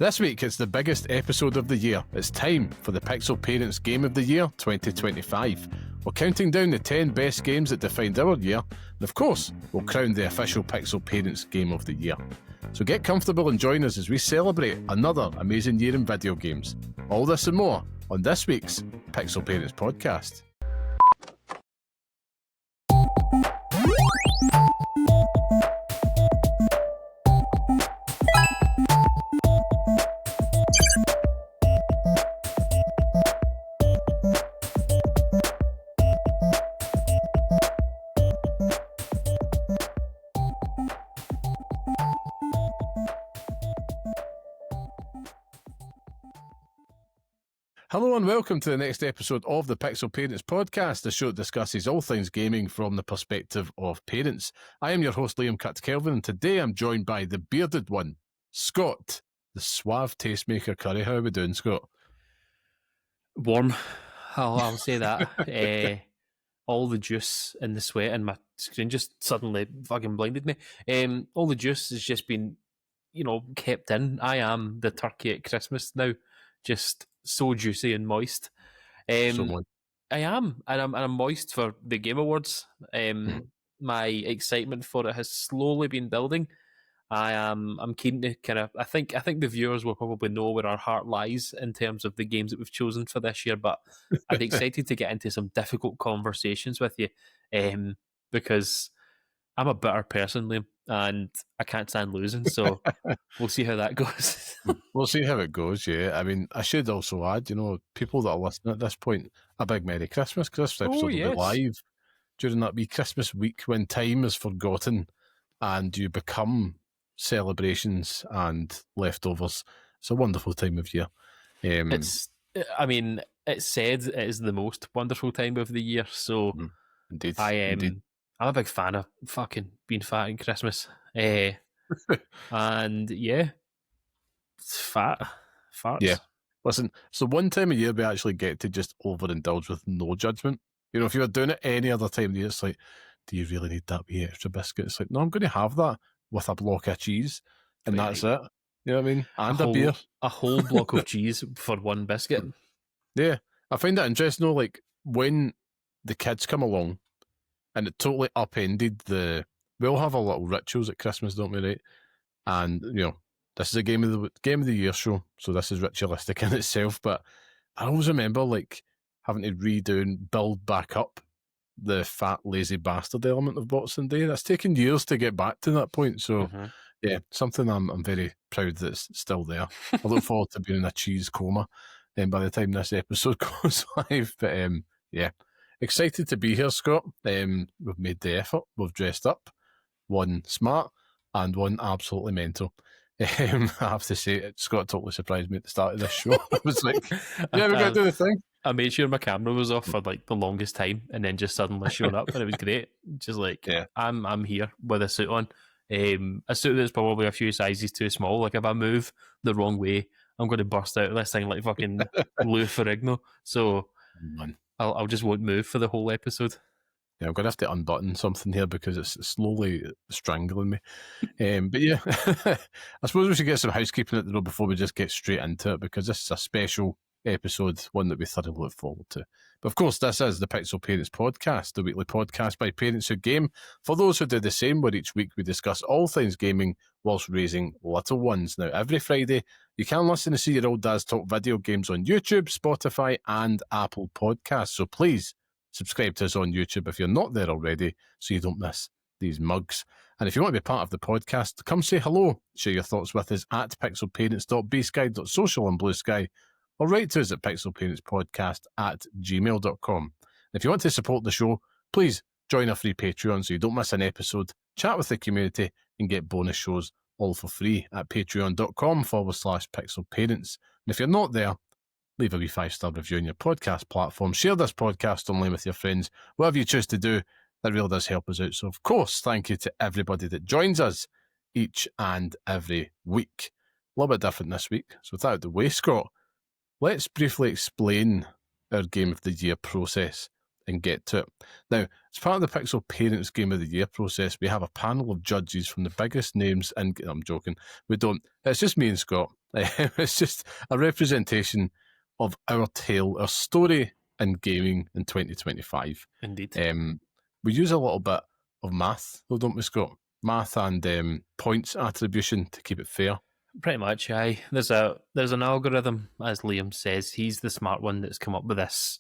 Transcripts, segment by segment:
This week, it's the biggest episode of the year. It's time for the Pixel Parents Game of the Year 2025. We're counting down the 10 best games that defined our year, and of course, we'll crown the official Pixel Parents Game of the Year. So get comfortable and join us as we celebrate another amazing year in video games. All this and more on this week's Pixel Parents Podcast. Hello and welcome to the next episode of the Pixel Parents Podcast, the show that discusses all things gaming from the perspective of parents. I am your host, Liam Kelvin, and today I'm joined by the bearded one, Scott, the suave tastemaker curry. How are we doing, Scott? Warm, I'll say that. All the juice and the sweat and my screen just suddenly fucking blinded me. All the juice has just been, kept in. I am the turkey at Christmas now, just so juicy and moist. Someone. I am, and I'm moist for the Game Awards. My excitement for it has slowly been building. I'm keen to kind of. I think the viewers will probably know where our heart lies in terms of the games that we've chosen for this year. But I'm excited to get into some difficult conversations with you, because I'm a bitter person, Liam, and I can't stand losing. So we'll see how that goes. We'll see how it goes, yeah. I mean, I should also add, people that are listening at this point, a big Merry Christmas, because this episode will be live during that wee Christmas week when time is forgotten and you become celebrations and leftovers. It's a wonderful time of year. It's said it is the most wonderful time of the year, so indeed. I'm a big fan of fucking being fat in Christmas. And yeah, it's farts. Yeah. Listen, it's the one time of year we actually get to just overindulge with no judgment. If you were doing it any other time of the year, it's like, do you really need that wee extra biscuit? It's like, no, I'm going to have that with a block of cheese, and that's it. You know what I mean? And a beer. A whole block of cheese for one biscuit. Yeah. I find that interesting, though, like, when the kids come along, and it totally upended we all have our little rituals at Christmas, don't we, right? And, this is a game of the year show, so this is ritualistic in itself, but I always remember, like, having to redo and build back up the fat, lazy bastard element of Boxing Day. That's taken years to get back to that point, so, yeah, something I'm very proud that it's still there. I look forward to being in a cheese coma by the time this episode goes live, but, yeah. Excited to be here, Scott. We've made the effort. We've dressed up. One smart and one absolutely mental. I have to say, Scott totally surprised me at the start of this show. I was like, yeah, we're going to do the thing. I made sure my camera was off for like the longest time and then just suddenly showed up and it was great. Just like, yeah. I'm here with a suit on. A suit that's probably a few sizes too small. Like if I move the wrong way, I'm going to burst out of this thing like fucking Lou Ferrigno. So I'll just won't move for the whole episode. Yeah, I'm going to have to unbutton something here because it's slowly strangling me. But yeah, I suppose we should get some housekeeping at the door before we just get straight into it, because this is a special episode, one that we thoroughly look forward to. But of course, this is the Pixel Parents Podcast, the weekly podcast by parents who game for those who do the same, where each week we discuss all things gaming whilst raising little ones. Now, every Friday, you can listen to See Your Old Dads Talk video games on YouTube, Spotify, and Apple Podcasts. So please subscribe to us on YouTube if you're not there already, so you don't miss these mugs. And if you want to be part of the podcast, come say hello. Share your thoughts with us at pixelparents.bsky.social on Blue Sky, or write to us at pixelparentspodcast@gmail.com. If you want to support the show, please join our free Patreon so you don't miss an episode, chat with the community, and get bonus shows all for free at patreon.com/pixelparents. And if you're not there, leave a wee 5-star review on your podcast platform. Share this podcast online with your friends. Whatever you choose to do, that really does help us out. So, of course, thank you to everybody that joins us each and every week. A little bit different this week. So, with that out of the way, Scott, let's briefly explain our Game of the Year process and get to it. Now, as part of the Pixel Parents Game of the Year process, we have a panel of judges from the biggest names, and I'm joking, we don't. It's just me and Scott. It's just a representation of our tale, our story in gaming in 2025. Indeed. We use a little bit of math, though, don't we, Scott? Math and points attribution to keep it fair. Pretty much, aye. There's an algorithm, as Liam says. He's the smart one that's come up with this,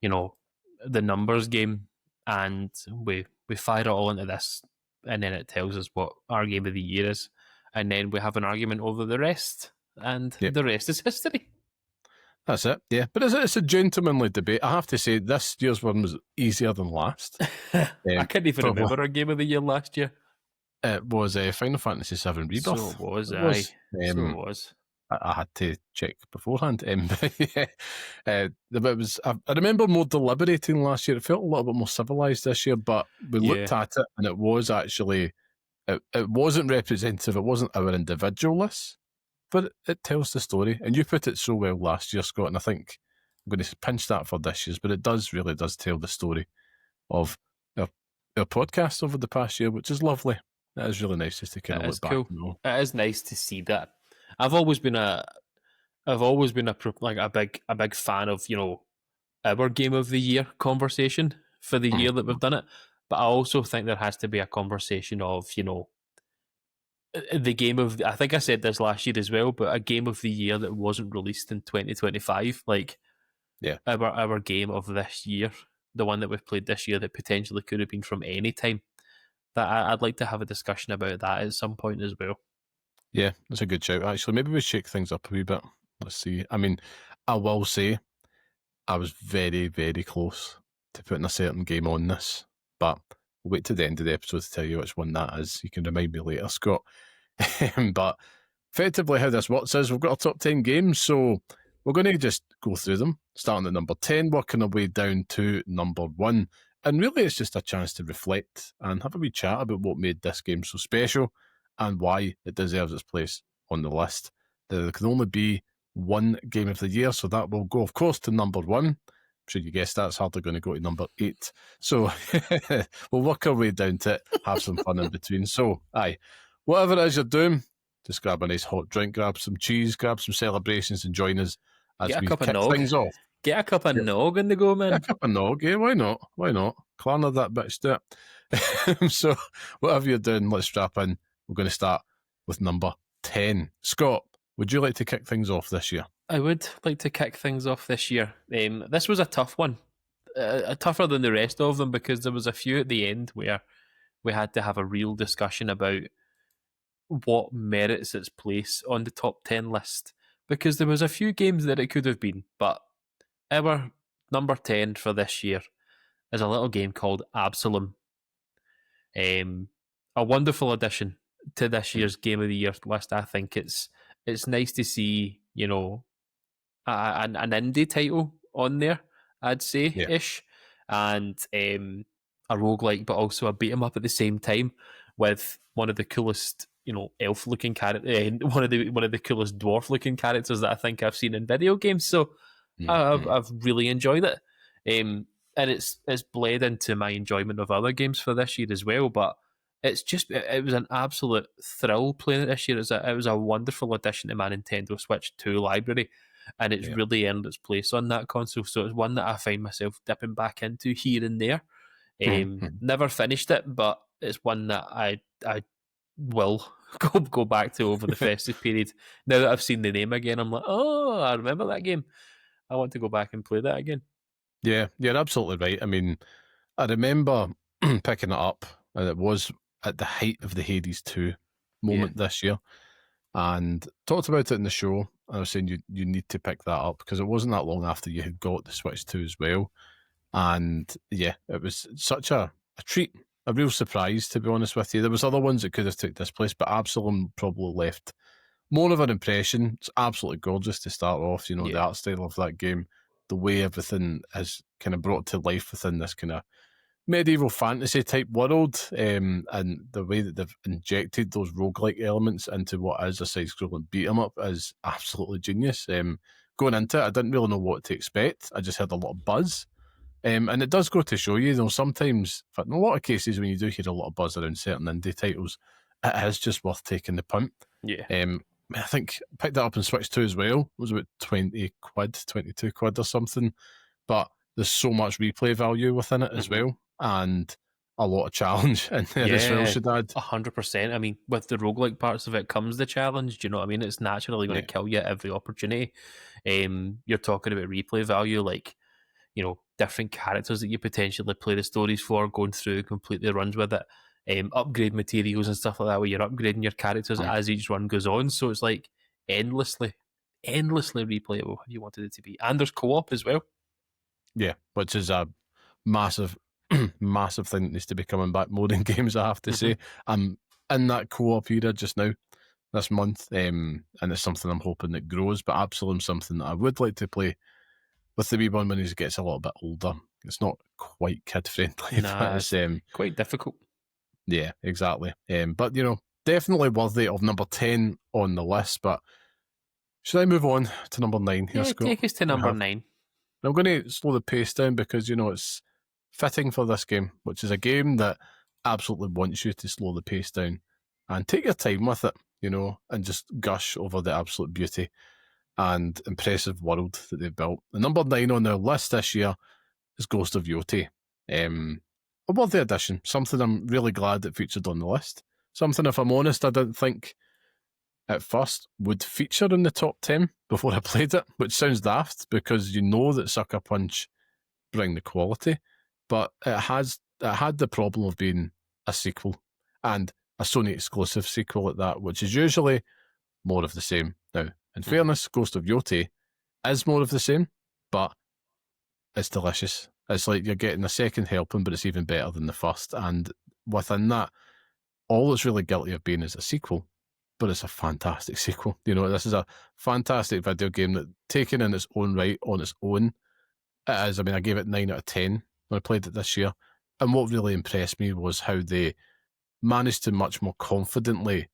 the numbers game, and we fire it all into this, and then it tells us what our game of the year is, and then we have an argument over the rest, and the rest is history. That's it, yeah. But it's a gentlemanly debate. I have to say, this year's one was easier than last. I can't even remember our game of the year last year. It was Final Fantasy VII Rebirth. So it was, aye. So it was. I had to check beforehand. But it was. I remember more deliberating last year. It felt a little bit more civilized this year, but we looked at it and it was actually. It wasn't representative. It wasn't our individual-ness, but it tells the story. And you put it so well last year, Scott, and I think I'm going to pinch that for this year's, but it really does tell the story of our podcast over the past year, which is lovely. That is really nice just to kind of look back. Cool. It is nice to see that. I've always been a big fan of our game of the year conversation for the year that we've done it. But I also think there has to be a conversation of the game of. I think I said this last year as well, but a game of the year that wasn't released in 2025, our game of this year, the one that we've played this year that potentially could have been from any time. That I'd like to have a discussion about that at some point as well. Yeah, that's a good shout. Actually, maybe we shake things up a wee bit. Let's see. I mean, I will say I was very, very close to putting a certain game on this, but we'll wait to the end of the episode to tell you which one that is. You can remind me later, Scott. But effectively how this works is we've got our top 10 games, so we're going to just go through them, starting at number 10, working our way down to number 1. And really, it's just a chance to reflect and have a wee chat about what made this game so special and why it deserves its place on the list. There can only be one game of the year, so that will go, of course, to number 1. I'm sure you guessed that. It's hardly going to go to number 8. So we'll work our way down to it, have some fun in between. So, whatever it is you're doing, just grab a nice hot drink, grab some cheese, grab some celebrations and join us as we kick things off. Get a cup of nog on the go, man. Get a cup of nog, yeah, why not? Clarner that bitch to it. So, whatever you're doing, let's strap in. We're going to start with number 10. Scott, would you like to kick things off this year? I would like to kick things off this year. This was a tough one. Tougher than the rest of them because there was a few at the end where we had to have a real discussion about what merits its place on the top 10 list. Because there was a few games that it could have been, but our number 10 for this year is a little game called Absalom. A wonderful addition to this year's Game of the Year list. I think it's nice to see, an indie title on there, I'd say, ish. And a roguelike, but also a beat 'em up at the same time with one of the coolest, elf looking character, one of the coolest dwarf looking characters that I think I've seen in video games. So I've really enjoyed it. And it's bled into my enjoyment of other games for this year as well. But it was an absolute thrill playing it this year. It was a wonderful addition to my Nintendo Switch 2 library, and it's really earned its place on that console. So it's one that I find myself dipping back into here and there. Never finished it, but it's one that I will go back to over the festive period. Now that I've seen the name again, I'm like, oh, I remember that game. I want to go back and play that again. Yeah, you're absolutely right. I mean, I remember picking it up, and it was at the height of the Hades 2 moment this year, and talked about it in the show. I was saying you need to pick that up because it wasn't that long after you had got the Switch 2 as well. And yeah, it was such a treat, a real surprise, to be honest with you. There was other ones that could have took this place, but Absalom probably left more of an impression. It's absolutely gorgeous to start off, the art style of that game, the way everything is kind of brought to life within this kind of medieval fantasy type world, and the way that they've injected those roguelike elements into what is a side-scrolling beat-em-up is absolutely genius. Going into it, I didn't really know what to expect. I just had a lot of buzz. And it does go to show you, sometimes, in fact, in a lot of cases, when you do hear a lot of buzz around certain indie titles, it is just worth taking the punt. Yeah. I think I picked that up on Switch 2 as well. It was about 20 quid, 22 quid or something. But there's so much replay value within it as well. And a lot of challenge in there as well, should add. 100%. I mean, with the roguelike parts of it comes the challenge. Do you know what I mean? It's naturally going to kill you at every opportunity. You're talking about replay value, like, different characters that you potentially play the stories for, going through completely runs with it, upgrade materials and stuff like that, where you're upgrading your characters as each run goes on. So it's like endlessly replayable if you wanted it to be. And there's co-op as well. Yeah, which is a massive, massive thing that needs to be coming back more in games, I have to say. I'm in that co-op era just now, this month, and it's something I'm hoping that grows, but Absalom's something that I would like to play with the wee one when he gets a little bit older. It's not quite kid-friendly. Nah, it's quite difficult. Yeah, exactly. But, definitely worthy of number 10 on the list, but should I move on to number 9 here, Scott? Take us to number 9. I'm going to slow the pace down because, it's fitting for this game, which is a game that absolutely wants you to slow the pace down and take your time with it, and just gush over the absolute beauty and impressive world that they've built. The number 9 on their list this year is Ghost of Yoti. A worthy addition, something I'm really glad it featured on the list. Something, if I'm honest, I didn't think at first would feature in the top 10 before I played it, which sounds daft because that Sucker Punch bring the quality, but it had the problem of being a sequel, and a Sony exclusive sequel at that, which is usually more of the same. Now, in fairness, Ghost of Yoti is more of the same, but it's delicious. It's like you're getting a second helping, but it's even better than the first. And within that, all it's really guilty of being is a sequel, but it's a fantastic sequel. This is a fantastic video game that, taken in its own right, on its own, it is. I mean, I gave it 9 out of 10 when I played it this year. And what really impressed me was how they managed to much more confidently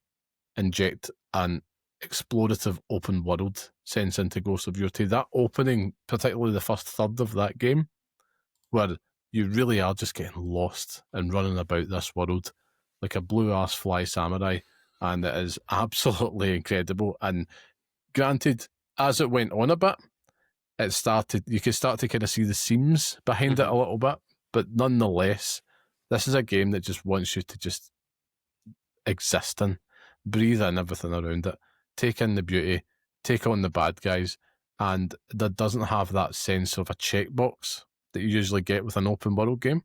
inject an explorative open world sense into Ghost of Yoti. That opening, particularly the first third of that game, where you really are just getting lost and running about this world like a blue-ass fly samurai, and it is absolutely incredible. And granted, as it went on a bit, you could start to kind of see the seams behind it a little bit, but nonetheless, this is a game that just wants you to just exist in, breathe in everything around it, take in the beauty, take on the bad guys, and that doesn't have that sense of a checkbox that you usually get with an open world game,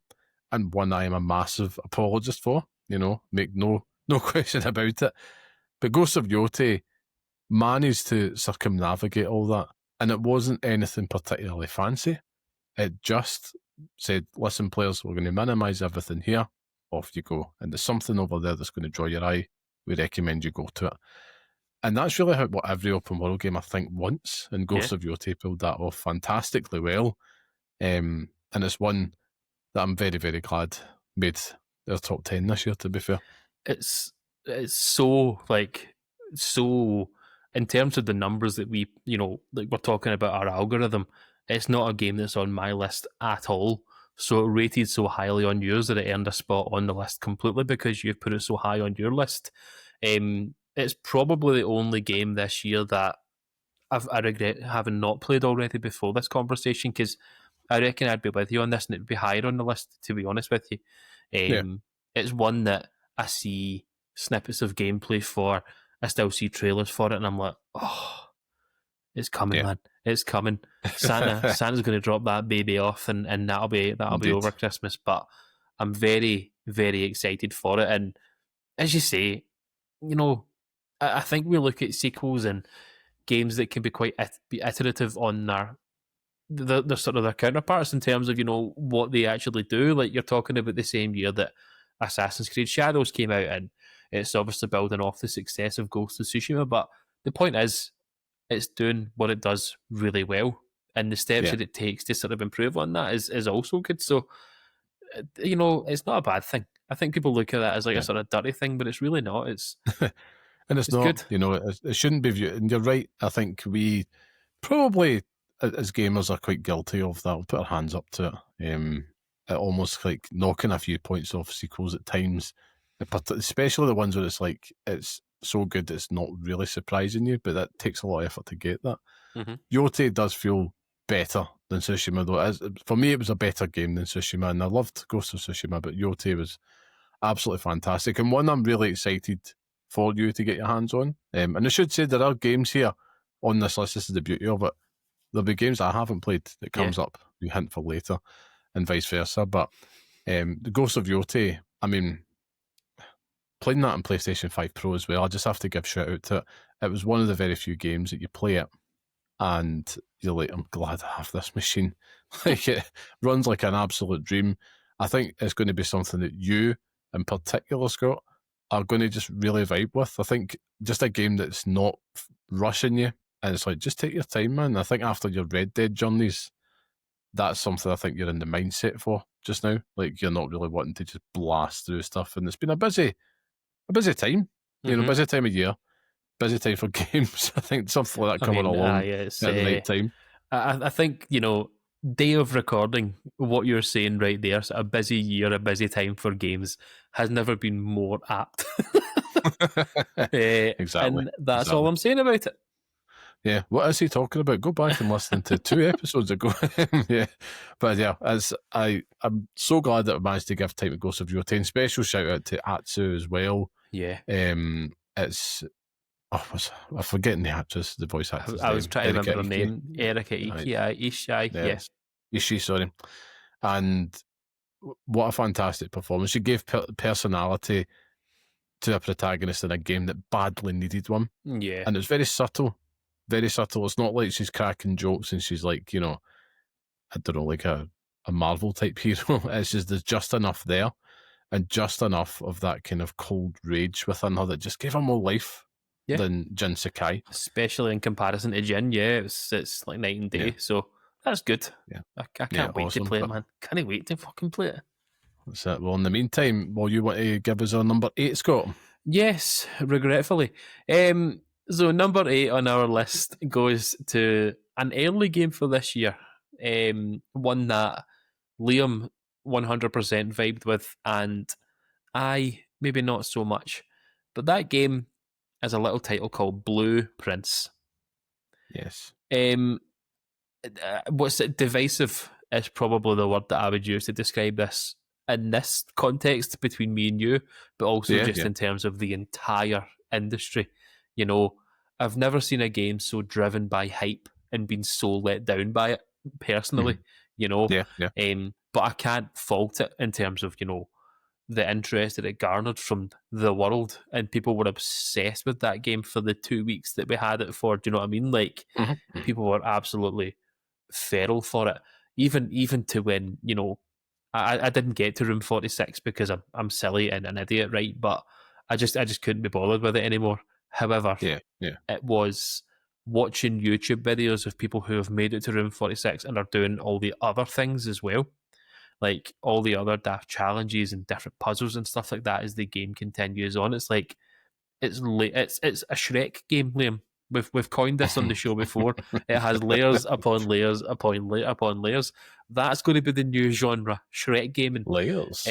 and one I am a massive apologist for, make no question about it. But Ghost of Yoti managed to circumnavigate all that, and it wasn't anything particularly fancy. It just said, listen, players, we're going to minimise everything here, off you go. And there's something over there that's going to draw your eye, we recommend you go to it. And that's really what every open world game, I think, wants, and Ghost of Yoti pulled that off fantastically well. And it's one that I'm very, very glad made their top 10 this year, to be fair. It's so, in terms of the numbers that we, like we're talking about our algorithm, it's not a game that's on my list at all. So it rated so highly on yours that it earned a spot on the list completely because you've put it so high on your list. It's probably the only game this year that I regret having not played already before this conversation, because I reckon I'd be with you on this and it'd be higher on the list, to be honest with you. It's one that I see snippets of gameplay for, I still see trailers for it, and I'm like, oh, it's coming, man. It's coming. Santa's going to drop that baby off, and that'll be over Christmas. But I'm very, very excited for it. And as you say, I think we look at sequels and games that can be quite iterative on their sort of their counterparts in terms of what they actually do. Like, you're talking about the same year that Assassin's Creed Shadows came out, and it's obviously building off the success of Ghost of Tsushima. But the point is, it's doing what it does really well, and the steps that it takes to sort of improve on that is also good. So, it's not a bad thing. I think people look at that as like a sort of dirty thing, but it's really not. It's and it's not good. It shouldn't be viewed. And you're right. I think we probably as gamers are quite guilty of that. We'll put our hands up to it. It almost like knocking a few points off sequels at times, especially the ones where it's like it's so good it's not really surprising you, but that takes a lot of effort to get that. Mm-hmm. Yote does feel better than Tsushima, though. For me, it was a better game than Tsushima, and I loved Ghost of Tsushima, but Yote was absolutely fantastic, and one I'm really excited for you to get your hands on. And I should say there are games here on this list. This is the beauty of it. There'll be games I haven't played that comes up, we hint for later, and vice versa. But the Ghost of Yote, I mean, playing that on PlayStation 5 Pro as well, I just have to give shout out to it. It was one of the very few games that you play it and you're like, I'm glad I have this machine. Like, it runs like an absolute dream. I think it's going to be something that you, in particular, Scott, are going to just really vibe with. I think just a game that's not rushing you, and it's like, just take your time, man. I think after your Red Dead journeys, that's something I think you're in the mindset for just now. Like, you're not really wanting to just blast through stuff, and it's been a busy time. You know, busy time of year, busy time for games. I think something like that coming along at the right time. I think, you know, day of recording, what you're saying right there, so a busy year, a busy time for games, has never been more apt. Exactly. And that's all I'm saying about it. Yeah, what is he talking about? Go back and listen to 2 episodes ago. Yeah, but yeah, I'm so glad that I managed to give time to Ghost of Yote. Special shout out to Atsu as well. Yeah, it's I'm forgetting the actress, the voice actress. I was trying to remember her name, Erika Ishii. Ishii. Yes, Ishii, sorry. And what a fantastic performance! She gave personality to a protagonist in a game that badly needed one. Yeah, and it's very subtle. Very subtle. It's not like she's cracking jokes and she's like, you know, I don't know, like a Marvel type hero. It's just there's just enough there and just enough of that kind of cold rage within her that just gave her more life than Jin Sakai. Especially in comparison to Jin, it's like night and day. Yeah. So that's good. Yeah, I can't wait to play it, man. Can't wait to fucking play it. That's it. Well, in the meantime, you want to give us our number 8, Scott? Yes, regretfully. So number 8 on our list goes to an early game for this year. One that Liam 100% vibed with, and I maybe not so much. But that game is a little title called Blue Prince. Yes. What's it? Divisive is probably the word that I would use to describe this in this context between me and you, but also in terms of the entire industry. You know, I've never seen a game so driven by hype and been so let down by it personally. You know, but I can't fault it in terms of, you know, the interest that it garnered from the world, and people were obsessed with that game for the 2 weeks that we had it for. Do you know what I mean? Like, people were absolutely feral for it. Even to when, you know, I didn't get to Room 46 because I'm silly and an idiot, right? But I just couldn't be bothered with it anymore. However, it was watching YouTube videos of people who have made it to Room 46 and are doing all the other things as well, like all the other daft challenges and different puzzles and stuff like that as the game continues on. It's like it's a Shrek game, Liam. We've coined this on the show before. It has layers upon layers upon layers. That's going to be the new genre, Shrek gaming. Layers.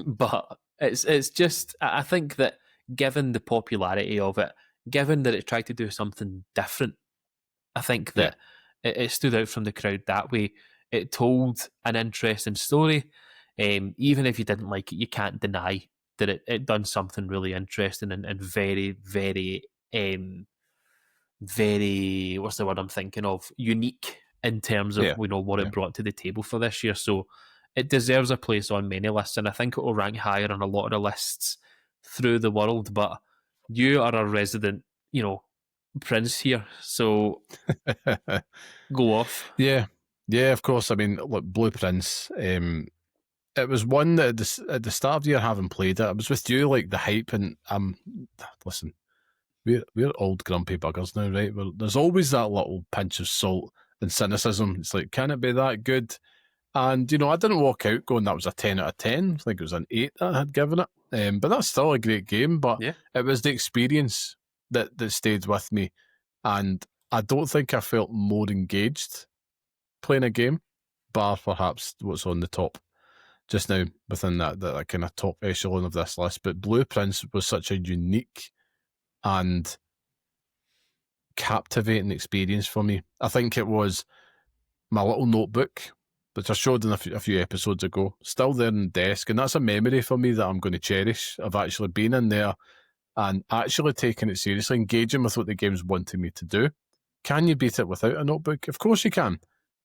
But it's just, I think that given the popularity of it, given that it tried to do something different, I think that it stood out from the crowd that way. It told an interesting story. Even if you didn't like it, you can't deny that it done something really interesting and very, very, very, what's the word I'm thinking of? Unique in terms of what it brought to the table for this year. So it deserves a place on many lists, and I think it will rank higher on a lot of the lists through the world. But you are a resident, Prince here, so go off. Yeah, of course. I mean, look, Blue Prince. It was one that at the start of the year, having played it, I was with you, like the hype, and listen, we're old grumpy buggers now, right? There's always that little pinch of salt and cynicism. It's like, can it be that good? And I didn't walk out going that was a 10 out of 10. I think it was an 8 that I had given it. But that's still a great game. But it was the experience that stayed with me. And I don't think I felt more engaged playing a game, bar perhaps what's on the top just now within that kind of top echelon of this list. But Blueprints was such a unique and captivating experience for me. I think it was my little notebook, which I showed in a few episodes ago, still there on the desk, and that's a memory for me that I'm going to cherish, of actually being in there and actually taking it seriously, engaging with what the game's wanting me to do. Can you beat it without a notebook? Of course you can.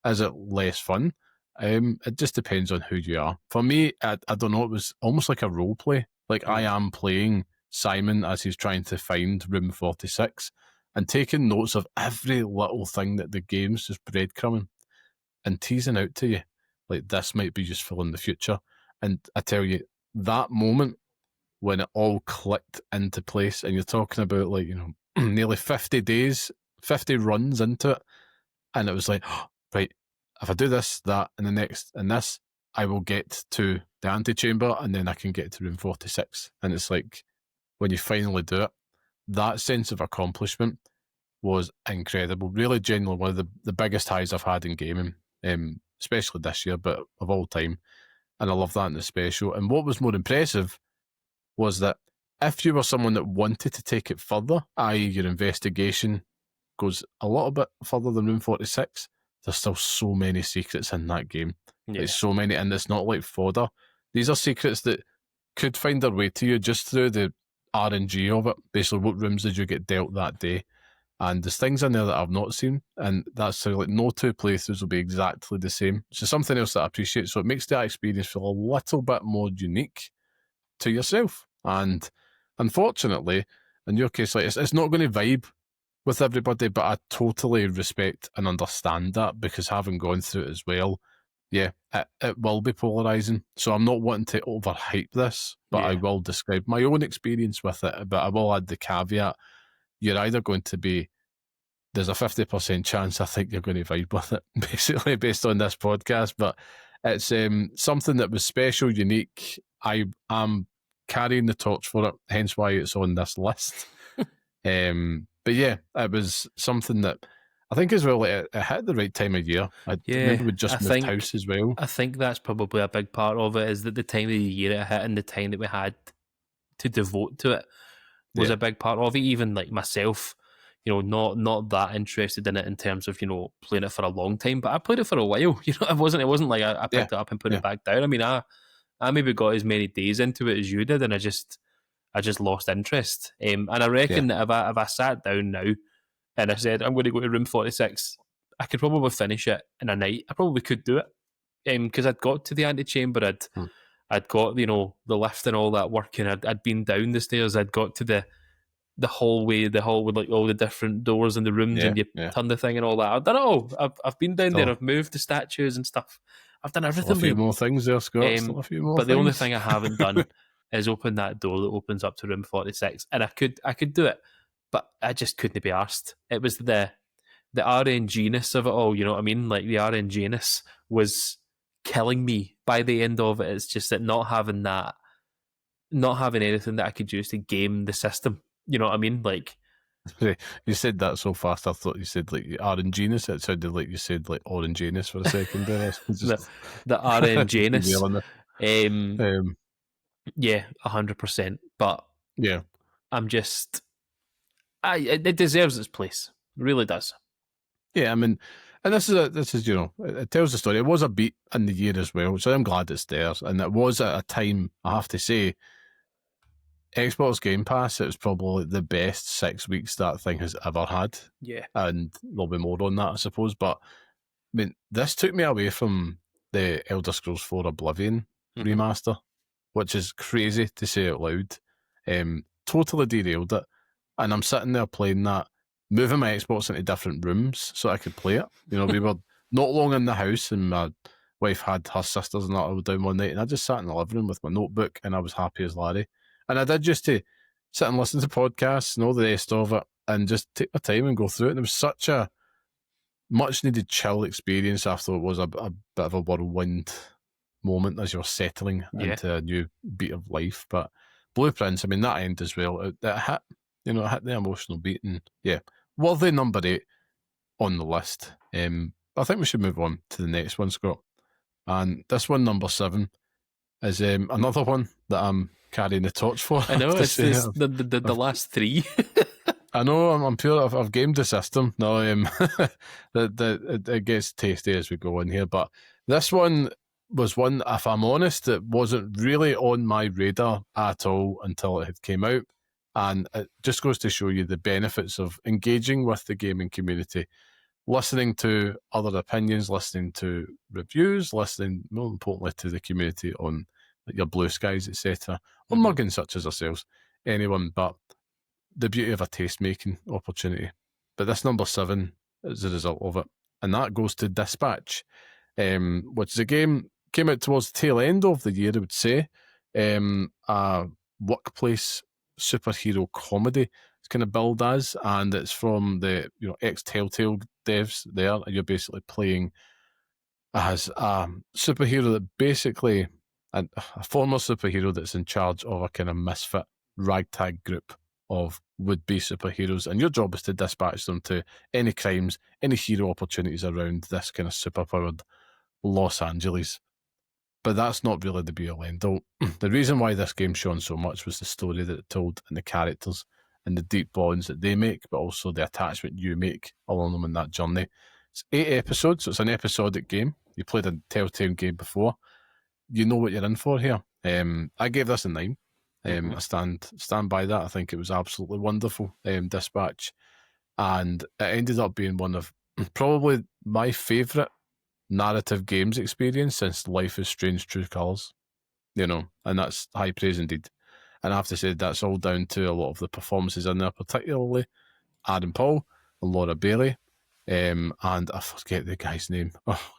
Is it less fun? It just depends on who you are. For me, I don't know, it was almost like a role play. Like I am playing Simon as he's trying to find room 46 and taking notes of every little thing that the game's just breadcrumbing and teasing out to you. Like, this might be useful in the future. And I tell you, that moment when it all clicked into place, and you're talking about, like, you know, nearly 50 days, 50 runs into it, and it was like, oh, right, if I do this, that, and the next, and this, I will get to the antechamber, and then I can get to room 46. And it's like, when you finally do it, that sense of accomplishment was incredible. Really, genuinely, one of the biggest highs I've had in gaming, especially this year, but of all time. And I love that in the special. And what was more impressive was that if you were someone that wanted to take it further, i.e. your investigation goes a little bit further than room 46, there's still so many secrets in that game. Yeah. Like, so many, and it's not like fodder. These are secrets that could find their way to you just through the RNG of it. Basically, what rooms did you get dealt that day? And there's things in there that I've not seen, and that's so, like, no two playthroughs will be exactly the same. So something else that I appreciate. So it makes that experience feel a little bit more unique to yourself. And unfortunately, in your case, like, it's not going to vibe with everybody, but I totally respect and understand that, because having gone through it as well, yeah, it will be polarising. So I'm not wanting to overhype this, but I will describe my own experience with it. But I will add the caveat: you're either going to be, there's a 50% chance I think you're going to vibe with it, basically, based on this podcast. But it's something that was special, unique. I am carrying the torch for it, hence why it's on this list. But yeah, it was something that I think as well, it hit at the right time of year. I remember we just moved house as well. I think that's probably a big part of it, is that the time of the year it hit and the time that we had to devote to it was a big part of it. Even like myself, you know, not that interested in it in terms of, you know, playing it for a long time, but I played it for a while. You know, it wasn't like I picked it up and put it back down. I mean, I maybe got as many days into it as you did, and I just lost interest. And I reckon that if I sat down now and I said I'm going to go to room 46, I could probably finish it in a night. I probably could do it, because I'd got to the antechamber, I'd got, you know, the lift and all that working. I'd been down the stairs. I'd got to the hallway, the hall with like all the different doors in the rooms, and you turn the thing and all that. I've done it all. I've been down there. I've moved the statues and stuff. I've done everything. Still a few more things there, Scott. Still a few more. But the only thing I haven't done is open that door that opens up to room 46, and I could do it, but I just couldn't be arsed. It was the RNG-ness of it all, you know what I mean? Like, the RNG-ness was killing me by the end of it. It's just that not having anything that I could use to game the system, you know what I mean? Like, you said that so fast, I thought you said like RNG-ness. It sounded like you said like orange-ness for a second there. The RNG-ness. Yeah, 100%. But yeah, I'm just, it deserves its place. It really does. Yeah, I mean, and this is you know, it tells the story. It was a beat in the year as well, so I'm glad it's there. And it was at a time, I have to say, Xbox Game Pass, it was probably the best 6 weeks that thing has ever had. Yeah. And there'll be more on that, I suppose. But I mean, this took me away from the Elder Scrolls 4 Oblivion remaster, which is crazy to say out loud. Totally derailed it. And I'm sitting there playing that, moving my Xbox into different rooms so I could play it. You know, we were not long in the house, and my wife had her sisters and that all down one night, and I just sat in the living room with my notebook, and I was happy as Larry. And I did just to sit and listen to podcasts and all the rest of it, and just take my time and go through it. And it was such a much needed chill experience after it was a bit of a whirlwind moment as you're settling into a new beat of life. But Blueprints, I mean, that end as well, it hit, you know, it hit the emotional beat, and worthy number 8. on the list. I think we should move on to the next one, Scott. And this one, number 7, is another one that I'm carrying the torch for. I know, it's I've, the last 3. I know, I'm pure. I've gamed the system. No, it gets tasty as we go in here. But this one was one, if I'm honest, that wasn't really on my radar at all until it had came out. And it just goes to show you the benefits of engaging with the gaming community, listening to other opinions, listening to reviews, listening, more importantly, to the community on your Blue Skies, etc., or muggins such as ourselves, anyone, but the beauty of a taste-making opportunity. But this number 7 is a result of it, and that goes to Dispatch, which is a game came out towards the tail end of the year, I would say, a workplace superhero comedy. It's kind of billed as, and it's from the ex-Telltale devs there, and you're basically playing as a superhero that basically, a former superhero that's in charge of a kind of misfit ragtag group of would-be superheroes, and your job is to dispatch them to any crimes, any hero opportunities around this kind of superpowered Los Angeles. But that's not really the be-all end-all. The reason why this game shone so much was the story that it told, and the characters, and the deep bonds that they make, but also the attachment you make along them in that journey. It's 8 episodes, so it's an episodic game. You played a Telltale game before. You know what you're in for here. I gave this a 9. I stand by that. I think it was absolutely wonderful, Dispatch. And it ended up being one of probably my favourite narrative games experience since Life is Strange True Colours. And that's high praise indeed. And I have to say that's all down to a lot of the performances in there, particularly Adam Paul and Laura Bailey. And I forget the guy's name.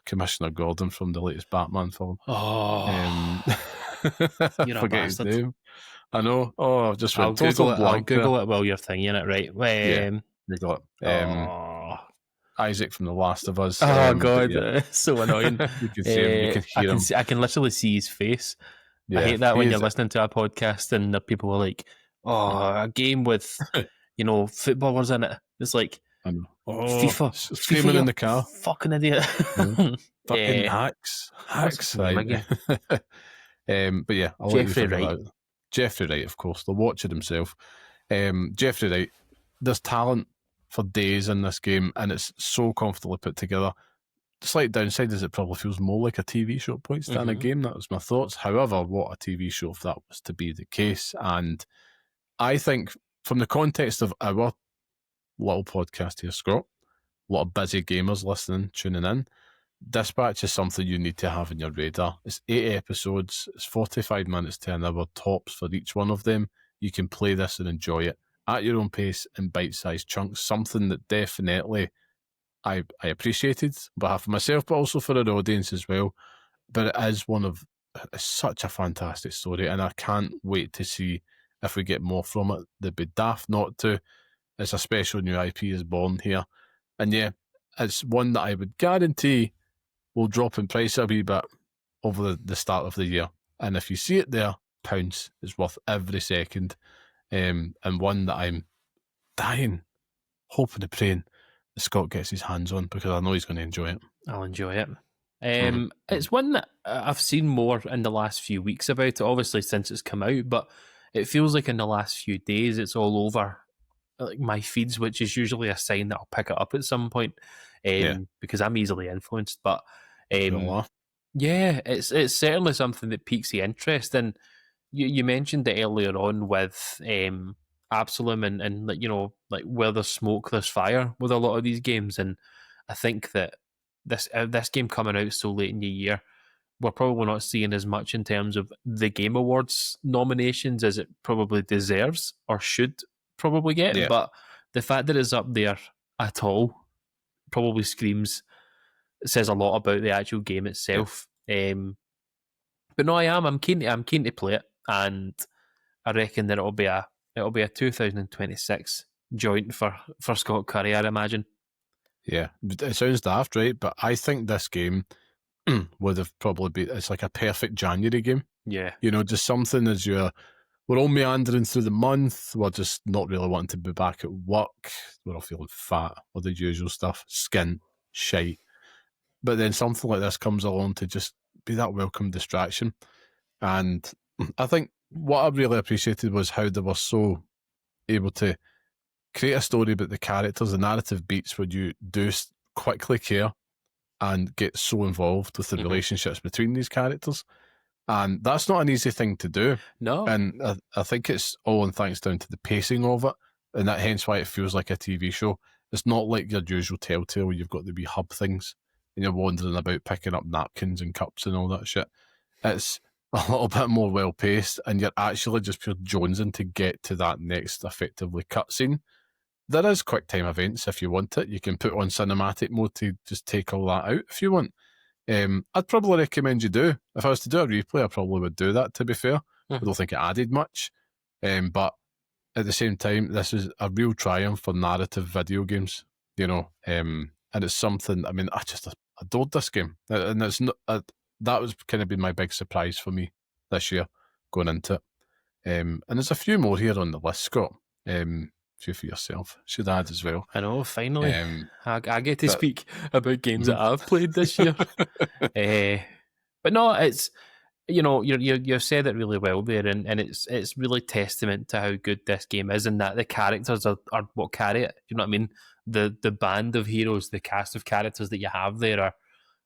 Commissioner Gordon from the latest Batman film. You're a forget his bastard. name. I know. I've just went I'll total blank. I'll Google it while you're thinking it, right? Google it. Isaac from The Last of Us. God, so annoying. You can see him. You can hear him. I can literally see his face. Yeah, I hate that when you're listening to a podcast and the people are like, a game with, footballers in it. It's like, I know. FIFA. Screaming FIFA, in the car. Fucking idiot. Fucking hacks. Right. But yeah, I'll Jeffrey Wright. Jeffrey Wright, of course, the Watcher himself. Jeffrey Wright, there's talent for days in this game, and it's so comfortably put together. The slight downside is it probably feels more like a TV show at points than a game. That was my thoughts. However, what a TV show if that was to be the case. And I think from the context of our little podcast here, Scott, a lot of busy gamers listening, tuning in, Dispatch is something you need to have in your radar. It's 8 episodes. It's 45 minutes to an hour tops for each one of them. You can play this and enjoy it at your own pace in bite-sized chunks, something that definitely I appreciated on behalf of myself, but also for our audience as well. But it is it's such a fantastic story, and I can't wait to see if we get more from it. They'd be daft not to. It's a special new IP is born here. And yeah, it's one that I would guarantee will drop in price a wee bit over the start of the year. And if you see it there, pounds is worth every second. And one that I'm dying, hoping and praying that Scott gets his hands on, because I know he's going to enjoy it. I'll enjoy it. It's one that I've seen more in the last few weeks about it, obviously since it's come out, but it feels like in the last few days it's all over like my feeds, which is usually a sign that I'll pick it up at some point, because I'm easily influenced. But yeah, it's certainly something that piques the interest. And you mentioned it earlier on with Absalom and like where there's smoke, there's fire with a lot of these games. And I think that this game coming out so late in the year, we're probably not seeing as much in terms of the Game Awards nominations as it probably deserves or should probably get. Yeah. But the fact that it's up there at all probably says a lot about the actual game itself. But no, I'm keen to play it, and I reckon that it'll be a 2026 joint for Scott Curry, I'd imagine. Yeah, it sounds daft, right? But I think this game would have probably been, it's like a perfect January game. Yeah. Just something as you're we're all meandering through the month. We're just not really wanting to be back at work. We're all feeling fat, all the usual stuff, skin, shite. But then something like this comes along to just be that welcome distraction. And I think what I really appreciated was how they were so able to create a story about the characters, the narrative beats where you do quickly care and get so involved with the relationships between these characters. And that's not an easy thing to do. No. And I think it's all in thanks down to the pacing of it, and that hence why it feels like a TV show. It's not like your usual Telltale where you've got the wee hub things and you're wandering about picking up napkins and cups and all that shit. It's a little bit more well paced, and you're actually just pure jonesing to get to that next effectively cutscene. There is quick time events if you want it. You can put on cinematic mode to just take all that out if you want. I'd probably recommend you do. If I was to do a replay, I probably would do that, to be fair. I don't think it added much. But at the same time, this is a real triumph for narrative video games, you know. And it's something, I mean, I just adored this game. And it's not, that was kind of been my big surprise for me this year going into it. And there's a few more here on the list, Scott. Few for yourself. Should add as well. I know, finally. I get to speak about games that I've played this year. But no, it's, you know, you've said it really well there, and it's really testament to how good this game is, and that the characters are what carry it. You know what I mean? The band of heroes, the cast of characters that you have there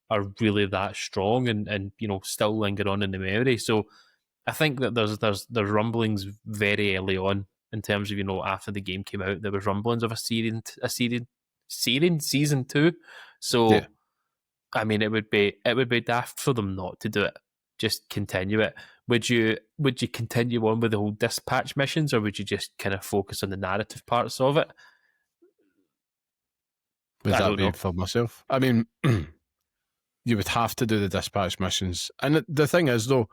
are really that strong and you know, still linger on in the memory. So I think that there's rumblings very early on in terms of, you know, after the game came out, there was rumblings of a season 2. So yeah. I mean, it would be daft for them not to do it. Just continue it. Would you continue on with the whole dispatch missions, or would you just kind of focus on the narrative parts of it? Would that be for myself? I mean, you would have to do the dispatch missions. And the thing is, though,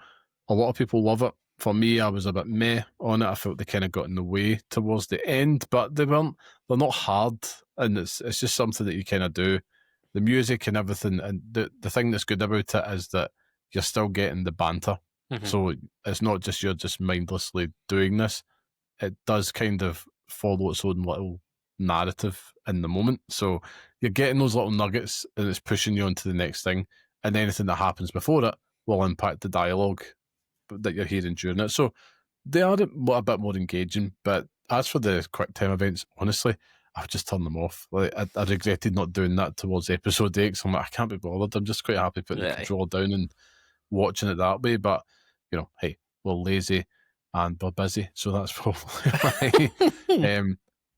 a lot of people love it. For me, I was a bit meh on it. I felt they kind of got in the way towards the end, but they're not hard, and it's just something that you kind of do. The music and everything, and the thing that's good about it is that you're still getting the banter. So it's not just you're just mindlessly doing this. It does kind of follow its own little narrative in the moment. So you're getting those little nuggets, and it's pushing you on to the next thing. And anything that happens before it will impact the dialogue that you're hearing during it. So they are a bit more engaging. But as for the quick time events, honestly, I would just turn them off. Like I regretted not doing that towards episode 8. So I'm like, I can't be bothered. I'm just quite happy putting the controller down and watching it that way. But, you know, hey, we're lazy and we're busy. So that's probably why.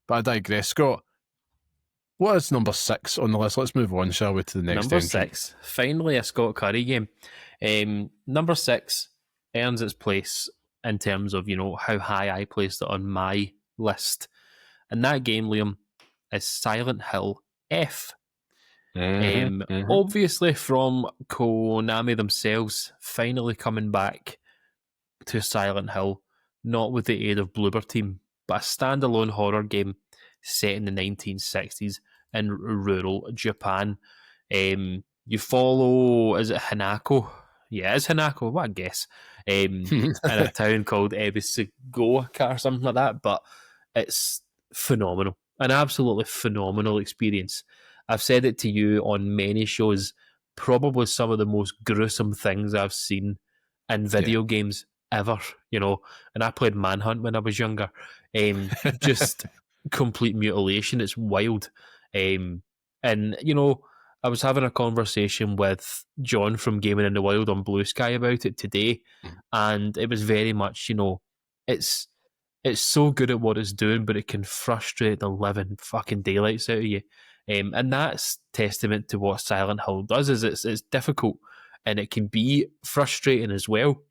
But I digress. Scott, what is number 6 on the list? Let's move on, shall we, to the next Number entrant. 6. Finally, a Scott Curry game. Number 6 earns its place in terms of, you know, how high I placed it on my list. And that game, Liam, is Silent Hill F. Obviously from Konami themselves, finally coming back to Silent Hill, not with the aid of Bloober Team, but a standalone horror game set in the 1960s in rural Japan. You follow, is it Hanako? Yeah, it's Hanako, what a guess. In a town called Ebisugoka or something like that, but it's phenomenal. An absolutely phenomenal experience. I've said it to you on many shows, probably some of the most gruesome things I've seen in video games ever, you know, and I played Manhunt when I was younger. Just complete mutilation. It's wild. And, you know, I was having a conversation with John from Gaming in the Wild on Blue Sky about it today, and it was very much, you know, it's so good at what it's doing, but it can frustrate the living fucking daylights out of you. And that's testament to what Silent Hill does, is it's difficult, and it can be frustrating as well,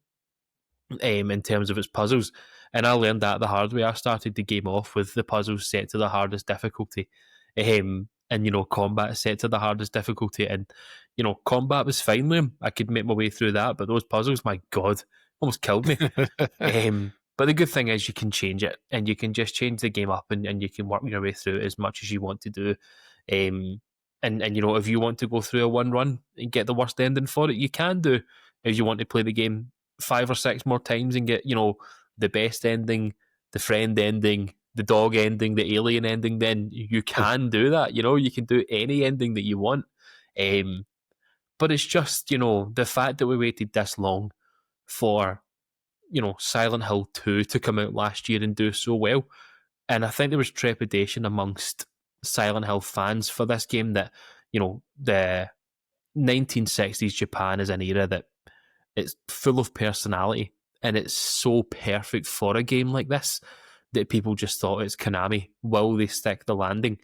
in terms of its puzzles. And I learned that the hard way. I started the game off with the puzzles set to the hardest difficulty. And, you know, combat set to the hardest difficulty. And, you know, combat was fine, Liam. I could make my way through that. But those puzzles, my God, almost killed me. But the good thing is you can change it. And you can just change the game up, and you can work your way through it as much as you want to do. And you know, if you want to go through a one run and get the worst ending for it, you can do. If you want to play the game 5 or 6 more times and get, you know, the best ending, the friend ending, the dog ending, the alien ending, then you can do that. You can do any ending that you want. But it's just, the fact that we waited this long for, Silent Hill 2 to come out last year and do so well. And I think there was trepidation amongst Silent Hill fans for this game that, the 1960s Japan is an era that it's full of personality and it's so perfect for a game like this that people just thought it's Konami. Will they stick the landing?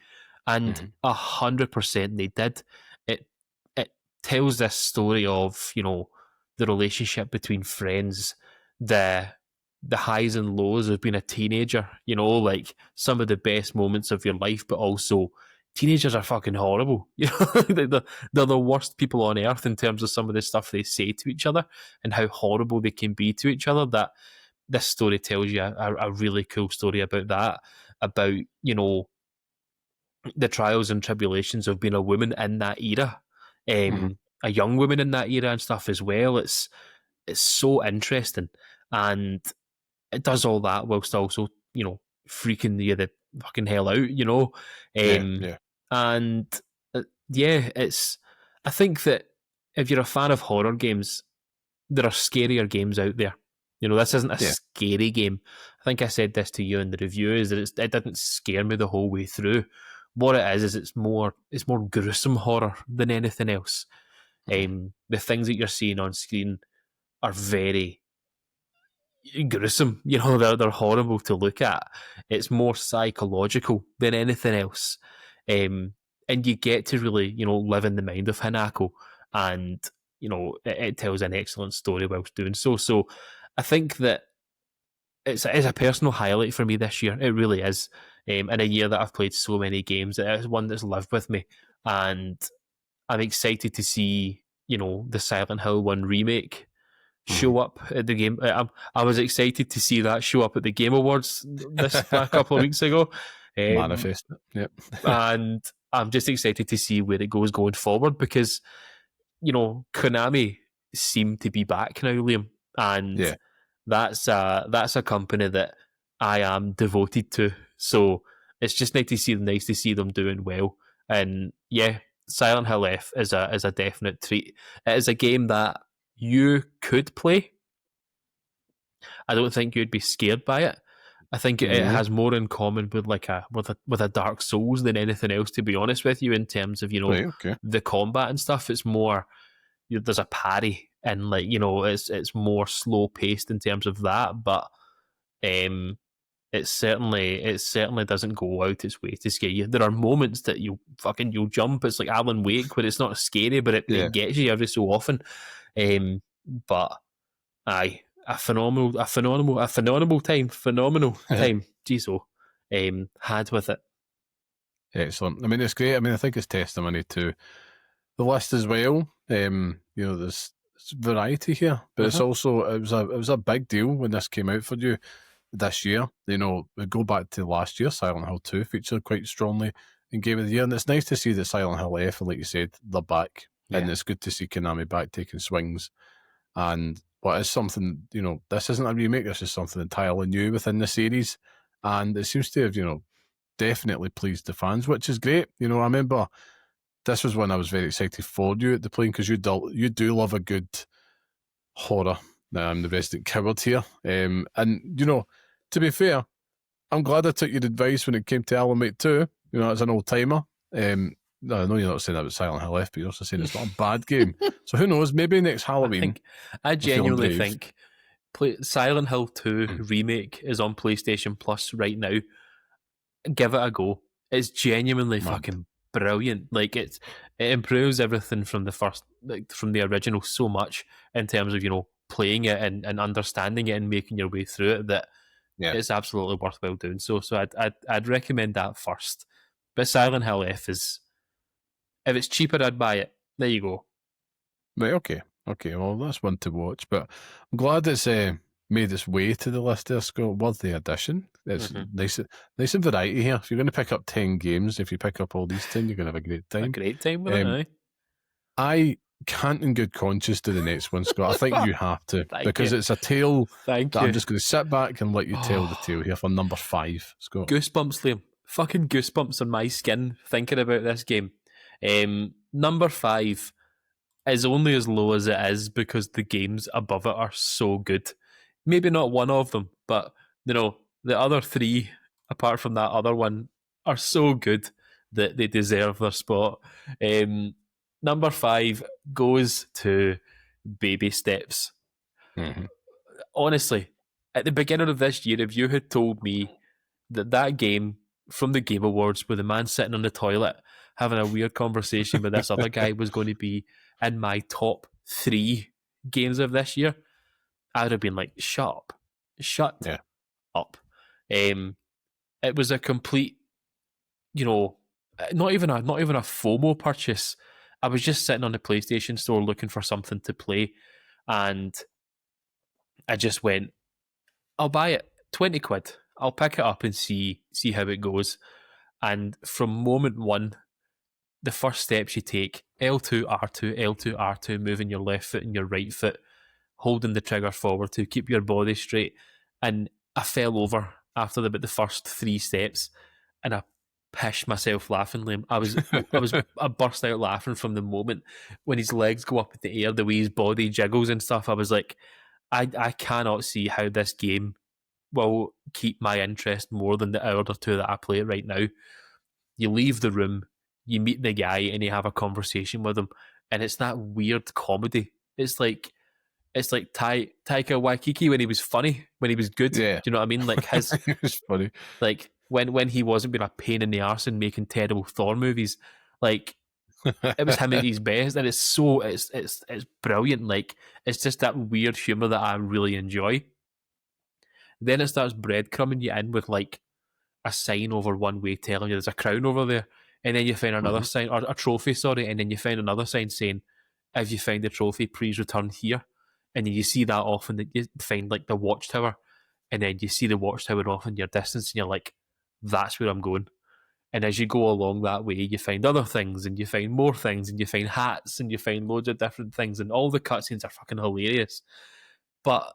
And 100% they did. It tells this story of, the relationship between friends, the highs and lows of being a teenager, like some of the best moments of your life, but also teenagers are fucking horrible. They're the worst people on earth in terms of some of the stuff they say to each other and how horrible they can be to each other. That this story tells you a really cool story about that, about, the trials and tribulations of being a woman in that era, a young woman in that era and stuff as well. It's so interesting, and it does all that whilst also, freaking you the fucking hell out, Yeah. and it's. I think that if you're a fan of horror games, there are scarier games out there. This isn't a scary game. I think I said this to you in the review, is that it didn't scare me the whole way through. What it is it's more gruesome horror than anything else. The things that you're seeing on screen are very gruesome. They're horrible to look at. It's more psychological than anything else. And you get to really, live in the mind of Hanako, and, it tells an excellent story whilst doing so. So I think that it's a personal highlight for me this year. It really is. In a year that I've played so many games, it's one that's lived with me. And I'm excited to see, the Silent Hill 1 remake show up at the game. I was excited to see that show up at the Game Awards a couple of weeks ago. Manifest it. Yep. And I'm just excited to see where it goes going forward, because, Konami seem to be back now, Liam. And that's a company that I am devoted to. So it's just nice to see them doing well. And Silent Hill F is a definite treat. It is a game that you could play. I don't think you'd be scared by it. I think it has more in common with with a Dark Souls than anything else, to be honest with you, in terms of the combat and stuff. It's more, there's a parry, and it's more slow paced in terms of that, but it certainly doesn't go out its way to scare you. There are moments that you'll jump. It's like Alan Wake, where it's not scary, but it gets you every so often. But aye, a phenomenal time. Jeez, had with it. Excellent. I mean, it's great. I mean, I think it's testimony to the list as well. There's variety here, but it's also it was a big deal when this came out for you this year. We go back to last year, Silent Hill 2 featured quite strongly in Game of the Year, and it's nice to see that Silent Hill F, and like you said, they're back, and it's good to see Konami back taking swings. And what is something, this isn't a remake, this is something entirely new within the series, and it seems to have, definitely pleased the fans, which is great. I remember this was when I was very excited for you at the playing, because you do love a good horror. The resident coward here. And, to be fair, I'm glad I took your advice when it came to Alan Wake 2. It's an old-timer. I know you're not saying that about Silent Hill F, but you're also saying it's not a bad game. So who knows, maybe next Halloween. I genuinely think Silent Hill 2 remake is on PlayStation Plus right now. Give it a go. It's genuinely fucking brilliant. It improves everything from the first, from the original so much in terms of, playing it and understanding it and making your way through it, that it's absolutely worthwhile doing so. So I'd recommend that first. But Silent Hill F is, if it's cheaper, I'd buy it. There you go. Right, okay. Well, that's one to watch. But I'm glad it's made its way to the list there, Scott. Worthy addition. It's nice and variety here. If you're going to pick up 10 games, if you pick up all these 10, you're going to have a great time. A great time with it, aye. can't in good conscience do the next one, Scott. I think you have to, Thank because you. it's a tale Thank that you. I'm just going to sit back and let you tell the Oh. tale here for number 5, Scott. Goosebumps, Liam. Fucking goosebumps on my skin thinking about this game. Number 5 is only as low as it is because the games above it are so good. Maybe not one of them, but the other 3, apart from that other one, are so good that they deserve their spot. Number 5 goes to Baby Steps. Mm-hmm. Honestly, at the beginning of this year, if you had told me that game from the Game Awards with the man sitting on the toilet having a weird conversation with this other guy was going to be in my top 3 games of this year, I would have been like, shut Yeah. up. It was a complete, not even a FOMO purchase. I was just sitting on the PlayStation Store looking for something to play, and I just went, I'll buy it, 20 quid. I'll pick it up and see how it goes. And from moment one, the first steps you take, L2, R2, L2, R2, moving your left foot and your right foot, holding the trigger forward to keep your body straight. And I fell over after about the first 3 steps, and I pished myself laughing, Liam. I burst out laughing from the moment when his legs go up in the air, the way his body jiggles and stuff. I was like, I cannot see how this game will keep my interest more than the hour or 2 that I play it right now. You leave the room, you meet the guy, and you have a conversation with him, and it's that weird comedy. It's like Taika Waititi when he was funny, when he was good. Yeah. Do you know what I mean? Like his, It was funny. like when he wasn't being a pain in the arse and making terrible Thor movies. Like it was him at his best, and it's brilliant. Like it's just that weird humor that I really enjoy. Then it starts breadcrumbing you in with like a sign over one way telling you there's a crown over there, and then you find another sign, or a trophy, sorry, and then you find another sign saying, if you find the trophy, please return here. And then you see that often that you find like the watchtower, and then you see the watchtower off in your distance, and you're like, that's where I'm going. And as you go along that way, you find other things, and you find more things, and you find hats, and you find loads of different things, and all the cutscenes are fucking hilarious. But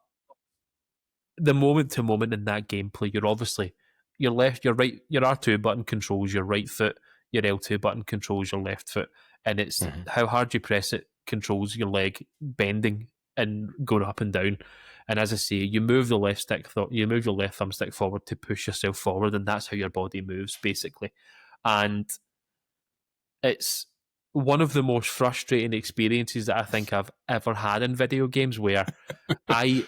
the moment to moment in that gameplay, you're obviously your left, your right, your R2 button controls your right foot, your L2 button controls your left foot, and it's how hard you press it controls your leg bending and going up and down. And as I say, you move the left stick, you move your left thumbstick forward to push yourself forward, and that's how your body moves basically. And it's one of the most frustrating experiences that I think I've ever had in video games, where I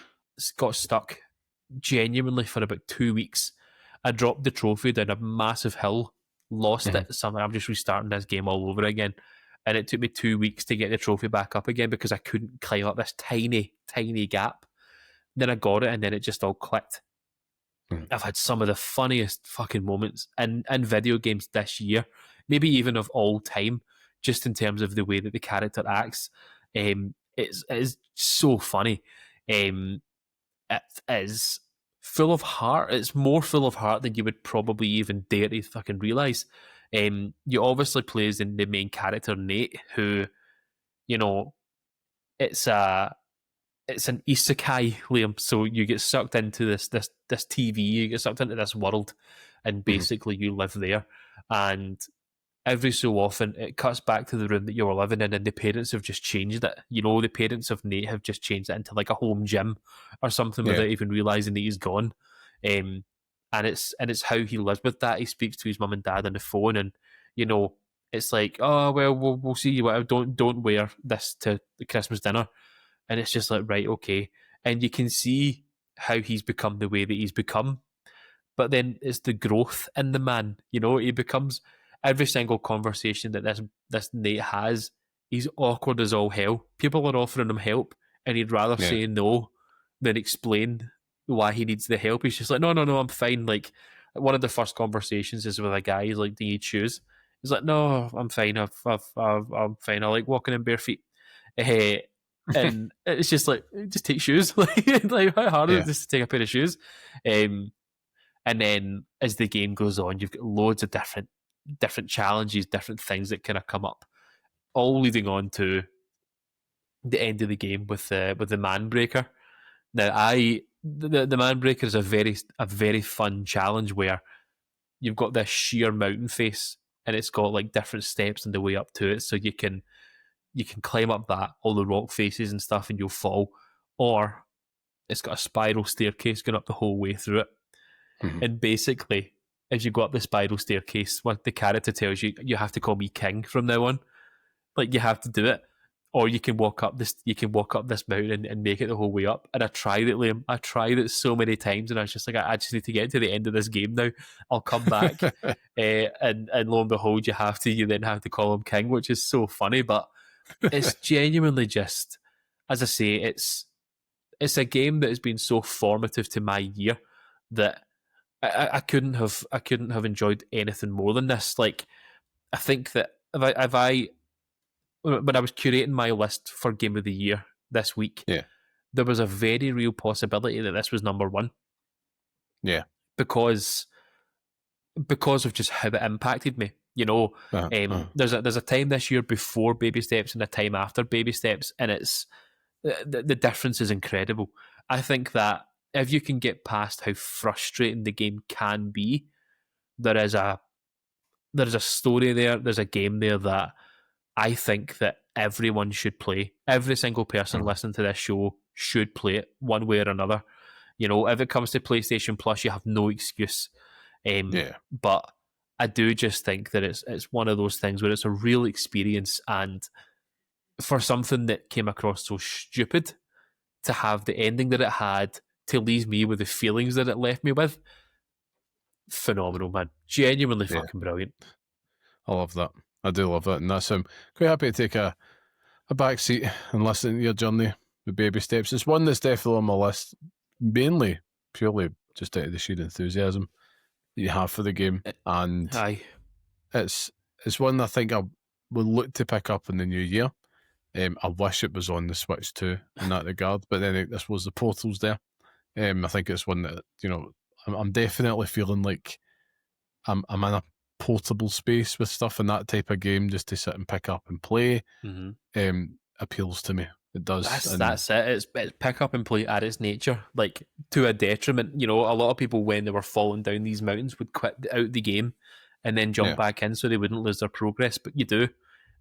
got stuck genuinely for about 2 weeks. I dropped the trophy down a massive hill, lost it. Something I'm just restarting this game all over again, and it took me 2 weeks to get the trophy back up again because I couldn't climb up this tiny, tiny gap. Then I got it, and then it just all clicked. I've had some of the funniest fucking moments in video games this year, maybe even of all time, just in terms of the way that the character acts. It's so funny. It is full of heart. It's more full of heart than you would probably even dare to fucking realise. You obviously play as the main character, Nate, who, it's an isekai, Liam. So you get sucked into this TV, you get sucked into this world, and basically you live there. And every so often it cuts back to the room that you were living in, and the parents have just changed it. The parents of Nate have just changed it into like a home gym or something without even realising that he's gone. And it's how he lives with that. He speaks to his mum and dad on the phone, and it's like, oh well, we'll see you. Don't wear this to the Christmas dinner. And it's just like, right, okay. And you can see how he's become the way that he's become. But then it's the growth in the man. He becomes, every single conversation that this Nate has, he's awkward as all hell. People are offering him help, and he'd rather say no than explain why he needs the help. He's just like, no, I'm fine. Like, one of the first conversations is with a guy. He's like, do you need shoes? He's like, no, I'm fine. I'm fine. I like walking in bare feet. And it's just like, just take shoes. like how hard is it just to take a pair of shoes? And then as the game goes on, you've got loads of different challenges, different things that kind of come up, all leading on to the end of the game with the man breaker. Now, the man breaker is a very fun challenge where you've got this sheer mountain face, and it's got like different steps on the way up to it, so you can climb up that all the rock faces and stuff, and you'll fall, or it's got a spiral staircase going up the whole way through it. Mhm. And basically, as you go up the spiral staircase, what the character tells you, you have to call me king from now on. Like, you have to do it, or you can walk up this. You can walk up this mountain and make it the whole way up. And I tried it, Liam. I tried it so many times, and I was just like, I just need to get to the end of this game now. I'll come back, and lo and behold, you then have to call him king, which is so funny. But it's genuinely just, as I say, it's a game that has been so formative to my year that I couldn't have enjoyed anything more than this. Like, I think that if I when I was curating my list for Game of the Year this week, Yeah. there was a very real possibility that this was number one. Yeah. Because of just how it impacted me. There's a time this year before Baby Steps and a time after Baby Steps, and it's the difference is incredible. I think that if you can get past how frustrating the game can be, there's a story there, there's a game there that I think that everyone should play. Every single person listening to this show should play it one way or another. If it comes to PlayStation Plus, you have no excuse. But I do just think that it's one of those things where it's a real experience, and for something that came across so stupid, to have the ending that it had, to leave me with the feelings that it left me with, phenomenal, man. Genuinely fucking brilliant. I love that. I do love it, and that's quite happy to take a back seat and listen to your journey with Baby Steps. It's one that's definitely on my list, mainly purely just out of the sheer enthusiasm you have for the game, and it's one I think I will look to pick up in the new year. I wish it was on the Switch too in that regard, but then this was the Portal's there. I think it's one that I'm definitely feeling like I'm in a portable space with stuff in that type of game, just to sit and pick up and play. Appeals to me. It does. That's it. It's pick up and play at its nature, like to a detriment. A lot of people, when they were falling down these mountains, would quit out the game and then jump back in so they wouldn't lose their progress. But you do.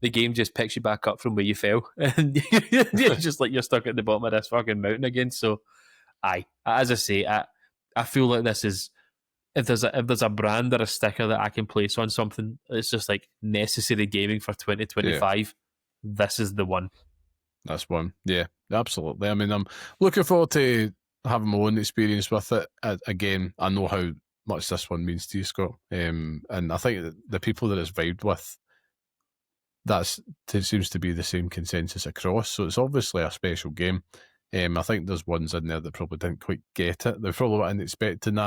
The game just picks you back up from where you fell, and it's just like you're stuck at the bottom of this fucking mountain again. So, as I say, I feel like this is, if there's a brand or a sticker that I can place on something, it's just like necessary gaming for 2025. This is the one. That's one. Yeah, absolutely. I mean, I'm looking forward to having my own experience with it. Again, I know how much this one means to you, Scott. And I think that the people that it's vibed with, it seems to be the same consensus across. So it's obviously a special game. I think there's ones in there that probably didn't quite get it. They probably weren't expecting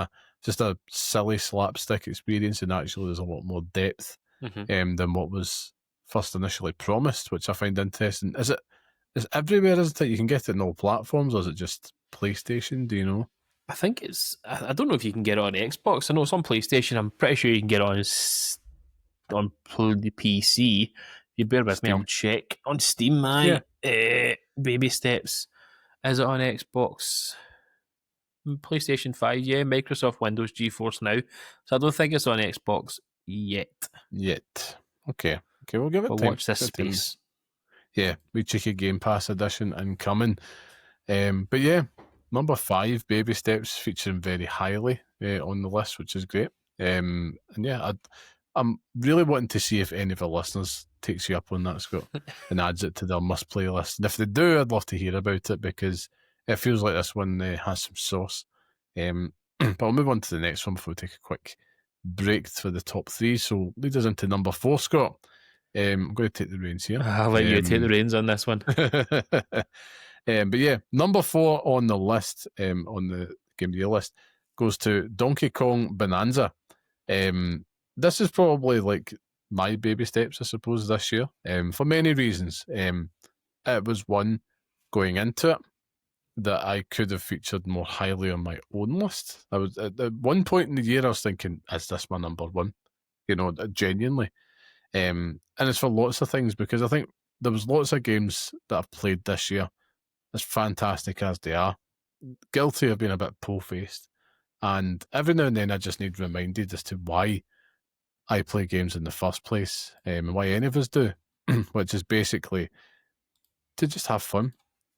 just a silly slapstick experience, and actually there's a lot more depth than what was first initially promised, which I find interesting. It's everywhere, isn't it? You can get it on all platforms, or is it just PlayStation? Do you know? I think I don't know if you can get it on Xbox. I know it's on PlayStation. I'm pretty sure you can get it on the PC. You bear with me, I'll check. On Steam, Baby Steps. Is it on Xbox? PlayStation 5, yeah. Microsoft Windows GeForce Now. So I don't think it's on Xbox yet. Okay, we'll give it time. Watch this space. Yeah, we cheeky Game Pass edition incoming. But yeah, number 5, Baby Steps, featuring very highly on the list, which is great. And yeah, I'm really wanting to see if any of our listeners takes you up on that, Scott, and adds it to their must play list. And if they do, I'd love to hear about it, because it feels like this one has some sauce. But I'll move on to the next one before we take a quick break for the top 3. So lead us into number 4, Scott. I'm going to take the reins here. I'll let you take the reins on this one. But yeah, number 4 on the list, on the Game of the Year list, goes to Donkey Kong Bonanza. This is probably like my Baby Steps, I suppose, this year, for many reasons. It was one going into it that I could have featured more highly on my own list. I was at one point in the year, I was thinking, is this my number 1? Genuinely. And it's for lots of things, because I think there was lots of games that I've played this year, as fantastic as they are, guilty of being a bit po-faced. And every now and then I just need reminded as to why I play games in the first place, and why any of us do, which is basically to just have fun.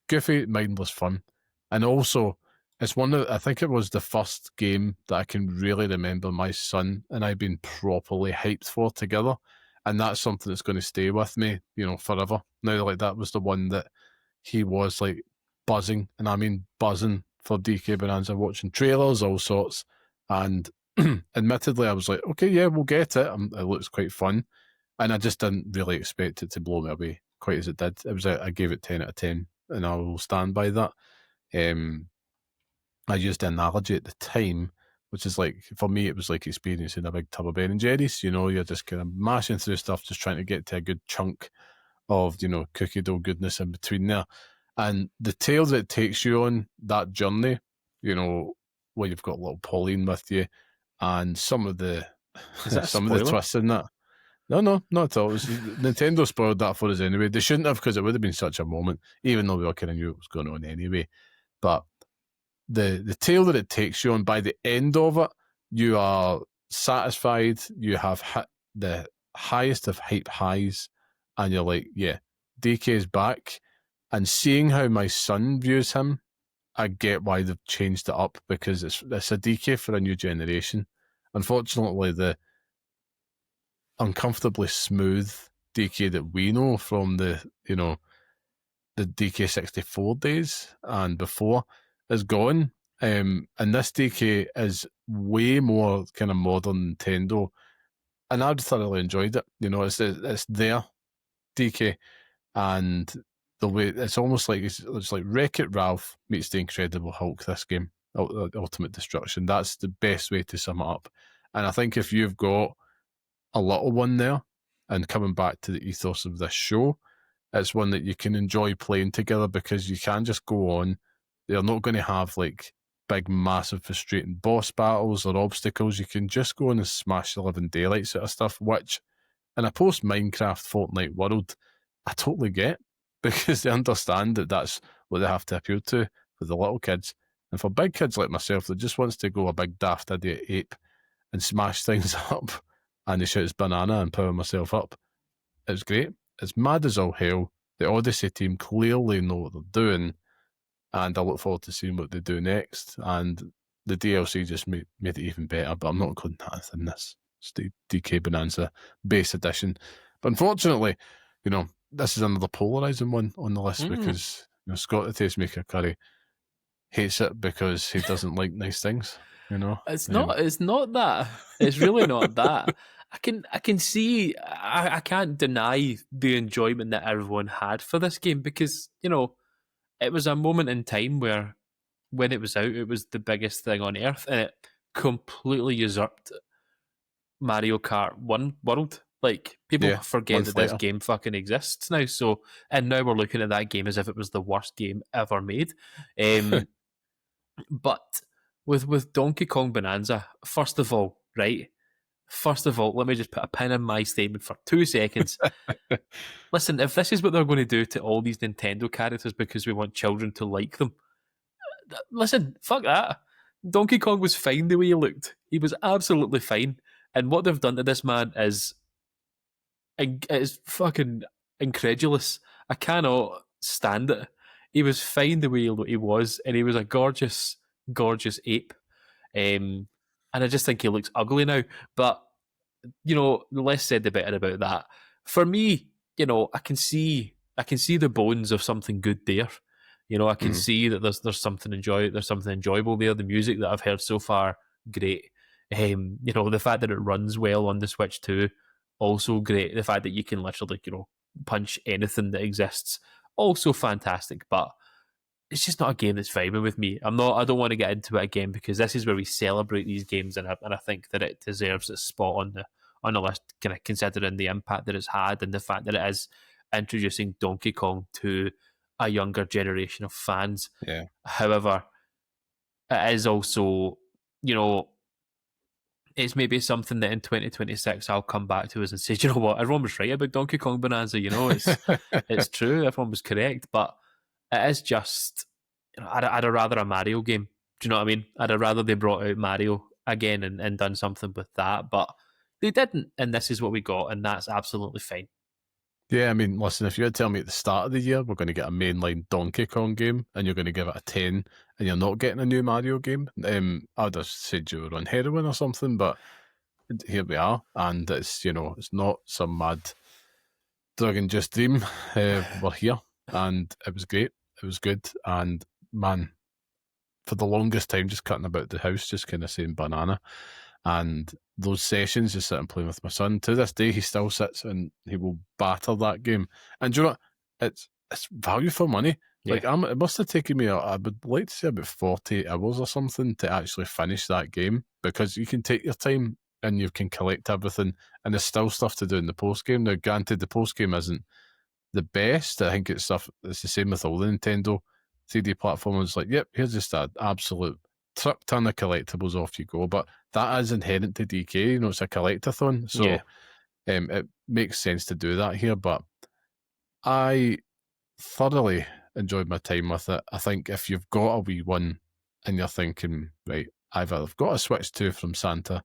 Goofy, mindless fun. And also, it's I think it was the first game that I can really remember my son and I being properly hyped for together. And that's something that's going to stay with me, forever. Now, like, that was the one that he was like buzzing, and I mean buzzing for DK Bonanza, watching trailers, all sorts. And admittedly, I was like, okay, yeah, we'll get it. It looks quite fun. And I just didn't really expect it to blow me away quite as it did. I gave it 10 out of 10, and I will stand by that. I used the analogy at the time, which is like, for me, it was like experiencing a big tub of Ben and Jerry's. You're just kind of mashing through stuff, just trying to get to a good chunk of, cookie dough goodness in between there. And the tale that it takes you on that journey, where you've got little Pauline with you, and some of the some of the twists in that. No, not at all. Nintendo spoiled that for us anyway. They shouldn't have, because it would have been such a moment, even though we all kind of knew what was going on anyway. But the tale that it takes you on, by the end of it, you are satisfied. You have hit the highest of hype highs, and you're like, yeah, DK's back. And seeing how my son views him, I get why they've changed it up, because it's a DK for a new generation. Unfortunately, the uncomfortably smooth DK that we know from the DK64 days and before is gone. And this DK is way more kind of modern Nintendo, and I've thoroughly enjoyed it. It's their DK, and the way it's almost like it's like Wreck-It Ralph meets the Incredible Hulk. This game, Ultimate Destruction. That's the best way to sum it up. And I think if you've got a little one there, and coming back to the ethos of this show, it's one that you can enjoy playing together, because you can just go on. They're not going to have like big, massive, frustrating boss battles or obstacles. You can just go on and smash the living daylights out of stuff, which in a post-Minecraft Fortnite world, I totally get, because they understand that that's what they have to appeal to for the little kids. And for big kids like myself that just wants to go a big daft idiot ape and smash things up, and he shouts banana and power myself up, it's great. It's mad as all hell. The Odyssey team clearly know what they're doing, and I look forward to seeing what they do next. And the DLC just made it even better, but I'm not including that in this. It's the DK Bonanza base edition. But unfortunately, this is another polarising one on the list, because Scott the Tastemaker Curry hates it because he doesn't like nice things. It's not that. It's really not that. I can see. I can't deny the enjoyment that everyone had for this game, because it was a moment in time where, when it was out, it was the biggest thing on earth, and it completely usurped Mario Kart 1 World. Like, people forget that this game fucking exists now. So, and now we're looking at that game as if it was the worst game ever made. But with Donkey Kong Bonanza, first of all, let me just put a pin in my statement for 2 seconds. Listen, if this is what they're going to do to all these Nintendo characters because we want children to like them, listen, fuck that. Donkey Kong was fine the way he looked. He was absolutely fine. And what they've done to this man is fucking incredulous. I cannot stand it. He was fine the way he was, and he was a gorgeous, gorgeous ape. And I just think he looks ugly now. But, the less said the better about that. For me, I can see the bones of something good there. I can see that there's something enjoyable there. The music that I've heard so far, great. The fact that it runs well on the Switch too, also great. The fact that you can literally, punch anything that exists, also fantastic. But it's just not a game that's vibing with me. I don't want to get into it again, because this is where we celebrate these games, and I think that it deserves its spot on the list, kind of considering the impact that it's had, and the fact that it is introducing Donkey Kong to a younger generation of fans. Yeah. However, it is also, it's maybe something that in 2026 I'll come back to us and say, "Do you know what? Everyone was right about Donkey Kong Bonanza. It's true. Everyone was correct." But it is just, I'd have rather a Mario game. Do you know what I mean? I'd have rather they brought out Mario again and done something with that. But they didn't, and this is what we got, and that's absolutely fine. Yeah, I mean, listen, if you had told me at the start of the year we're going to get a mainline Donkey Kong game and you're going to give it a 10 and you're not getting a new Mario game, I'd have said you were on heroin or something, but here we are, and it's, it's not some mad drug-induced dream. We're here, and it was great. It was good, and man, for the longest time, just cutting about the house, just kind of saying banana. And those sessions, just sitting playing with my son, to this day, he still sits and he will batter that game. And do you know what? It's value for money. Yeah. Like, it must have taken me, I would like to say about 40 hours or something to actually finish that game, because you can take your time and you can collect everything, and there's still stuff to do in the post game. Now, granted, the post game isn't the best. I think it's the same with all the Nintendo 3D platformers. Like, yep, here's just an absolute truck ton of collectibles, off you go. But that is inherent to DK. It's a collectathon, so Yeah. it makes sense to do that here. But I thoroughly enjoyed my time with it. I think if you've got a wee one and you're thinking, right, I've got a Switch 2 from Santa,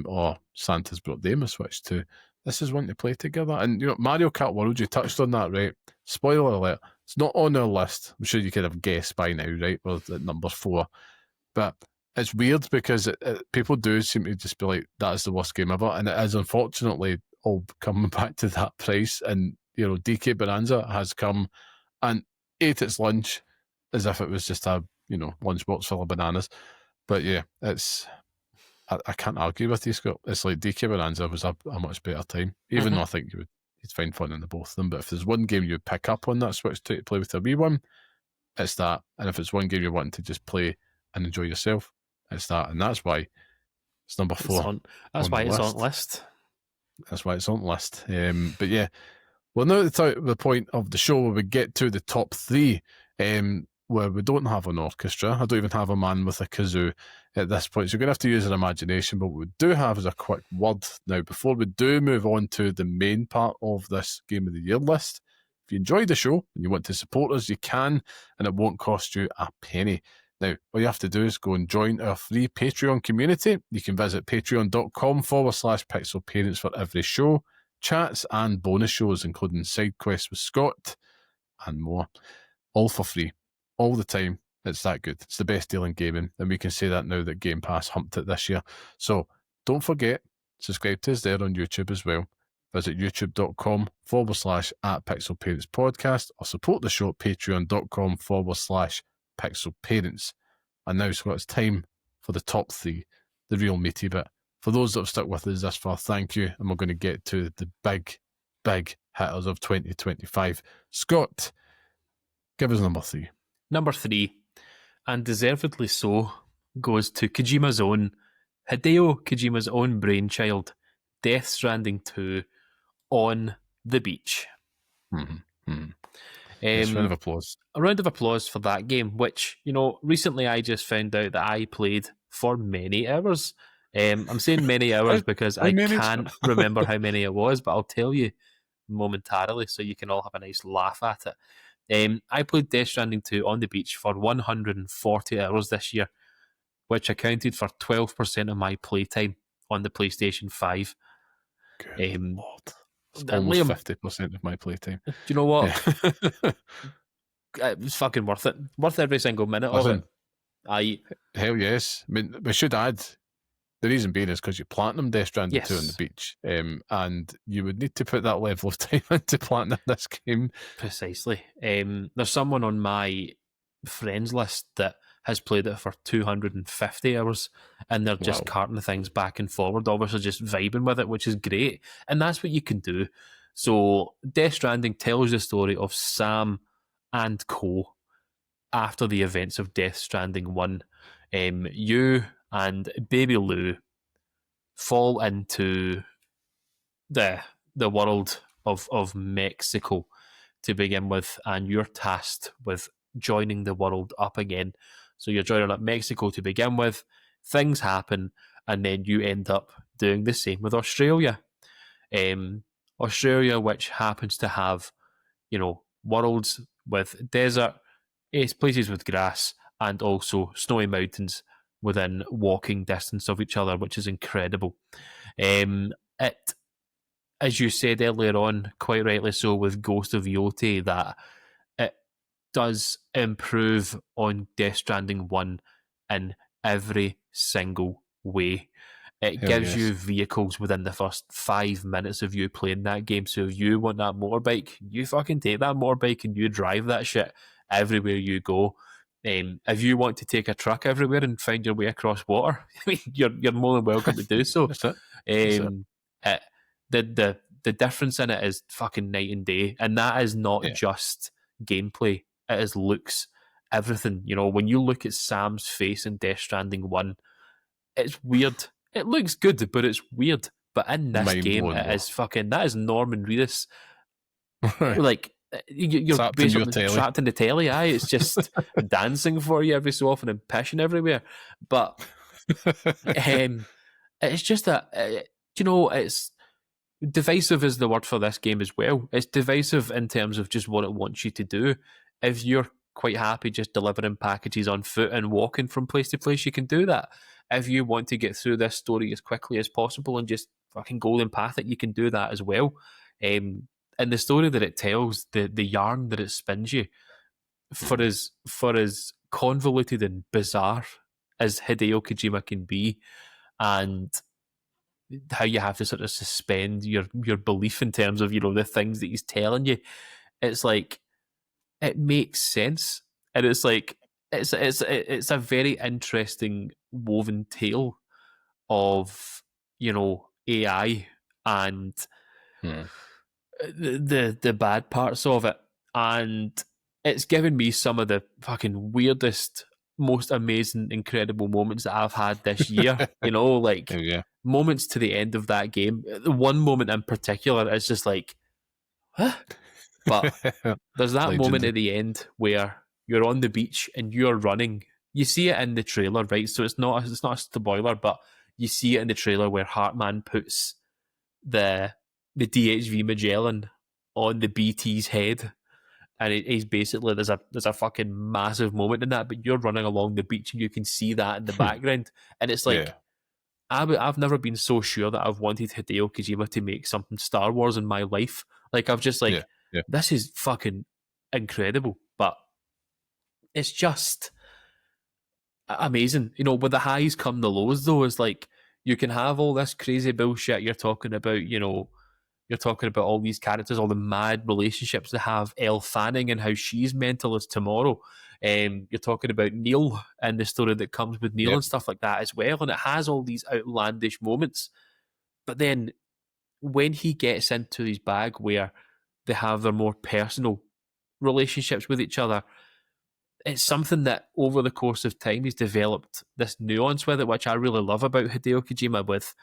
or Santa's brought them a Switch 2, this is one to play together. And, Mario Kart World, you touched on that, right? Spoiler alert, it's not on our list. I'm sure you could have guessed by now, right? We're at number 4. But it's weird because people do seem to just be like, that is the worst game ever. And it is, unfortunately, all coming back to that price. And, DK Bonanza has come and ate its lunch as if it was just a, lunchbox full of bananas. But yeah, I can't argue with you, Scott. It's like DK Bonanza was a much better time, even though I think you'd find fun in the both of them. But if there's one game you'd pick up on that Switch 2 to play with a wee one, it's that. And if it's one game you're wanting to just play and enjoy yourself, it's that. And that's why it's number 4. That's why it's on the list. That's why it's on the list. But yeah, well, now at the point of the show where we get to the top 3, where we don't have an orchestra. I don't even have a man with a kazoo at this point. So you're going to have to use your imagination. But what we do have is a quick word. Now, before we do move on to the main part of this Game of the Year list, if you enjoyed the show and you want to support us, you can, and it won't cost you a penny. Now, all you have to do is go and join our free Patreon community. You can visit patreon.com/pixelparents for every show, chats and bonus shows, including side quests with Scott and more. All for free. All the time. It's that good. It's the best deal in gaming, and we can say that now that Game Pass humped it this year. So don't forget, subscribe to us there on YouTube as well. Visit youtube.com/@pixelparentspodcast or support the show at patreon.com/pixelparents. And now, Scott, it's time for the top 3, the real meaty bit. For those that have stuck with us this far, thank you, and we're going to get to the big, big hitters of 2025. Scott, give us number 3. Number 3, and deservedly so, goes to Kojima's own, Hideo Kojima's own brainchild, Death Stranding 2, On the Beach. Yes, round of applause. A round of applause for that game, which, recently I just found out that I played for many hours. I'm saying many hours because I can't remember how many it was, but I'll tell you momentarily so you can all have a nice laugh at it. I played Death Stranding 2 on the beach for 140 hours this year, which accounted for 12% of my playtime on the PlayStation 5. Good Lord. It's almost 50% of my playtime. Do you know what? It was fucking worth it. Worth every single minute of it. Hell yes. I mean, we should add, the reason being is because you platinum Death Stranding 2 on the beach, and you would need to put that level of time into platinum this game. Precisely. There's someone on my friends list that has played it for 250 hours, and they're just carting things back and forward, obviously just vibing with it, which is great. And that's what you can do. So Death Stranding tells the story of Sam and Co. after the events of Death Stranding 1. You and Baby Lou fall into the world of Mexico to begin with, and you're tasked with joining the world up again. So you're joining up Mexico to begin with, things happen, and then you end up doing the same with Australia. Australia, which happens to have, worlds with desert, places with grass, and also snowy mountains within walking distance of each other, which is incredible. It, as you said earlier on, quite rightly so, with Ghost of Yoti, that it does improve on Death Stranding 1 in every single way. It Hell gives yes. you vehicles within the first 5 minutes of you playing that game. So if you want that motorbike, you fucking take that motorbike and you drive that shit everywhere you go. If you want to take a truck everywhere and find your way across water, I mean, you're more than welcome to do so. That's it. That's it. It, the difference in it is fucking night and day, and that is not Yeah. just gameplay; it is looks, everything. When you look at Sam's face in Death Stranding 1, it's weird. It looks good, but it's weird. But in this Mind game, blowing, it bro. is fucking. That is Norman Reedus. Like you're Trapped in your basically telly. trapped in the telly. Aye, it's just dancing for you every so often and pissing everywhere. But it's just that it's divisive is the word for this game as well. It's divisive in terms of just what it wants you to do. If you're quite happy just delivering packages on foot and walking from place to place, you can do that. If you want to get through this story as quickly as possible and just fucking golden path it, you can do that as well. And the story that it tells, the yarn that it spins you, for as convoluted and bizarre as Hideo Kojima can be, and how you have to sort of suspend your belief in terms of the things that he's telling you, it's like it makes sense, and it's like it's a very interesting woven tale of AI and the bad parts of it, and it's given me some of the fucking weirdest, most amazing, incredible moments that I've had this year. Like Yeah. moments to the end of that game. The one moment in particular is just like, huh? But there's that moment Legendary. at the end where you're on the beach and you're running. You see it in the trailer, right? So it's not a spoiler, but you see it in the trailer where Hartman puts the DHV Magellan on the BT's head, and he's basically there's a fucking massive moment in that. But you're running along the beach and you can see that in the background, and it's like. Yeah. I've never been so sure that I've wanted Hideo Kojima to make something Star Wars in my life. Like, I've just Yeah. Yeah. this is fucking incredible. But it's just amazing. With the highs come the lows, though. It's like you can have all this crazy bullshit you're talking about, you're talking about all these characters, all the mad relationships they have. Elle Fanning and how she's mental as tomorrow. You're talking about Neil and the story that comes with Neil Yep. and stuff like that as well. And it has all these outlandish moments. But then when he gets into his bag where they have their more personal relationships with each other, it's something that over the course of time he's developed this nuance with it, which I really love about Hideo Kojima. With,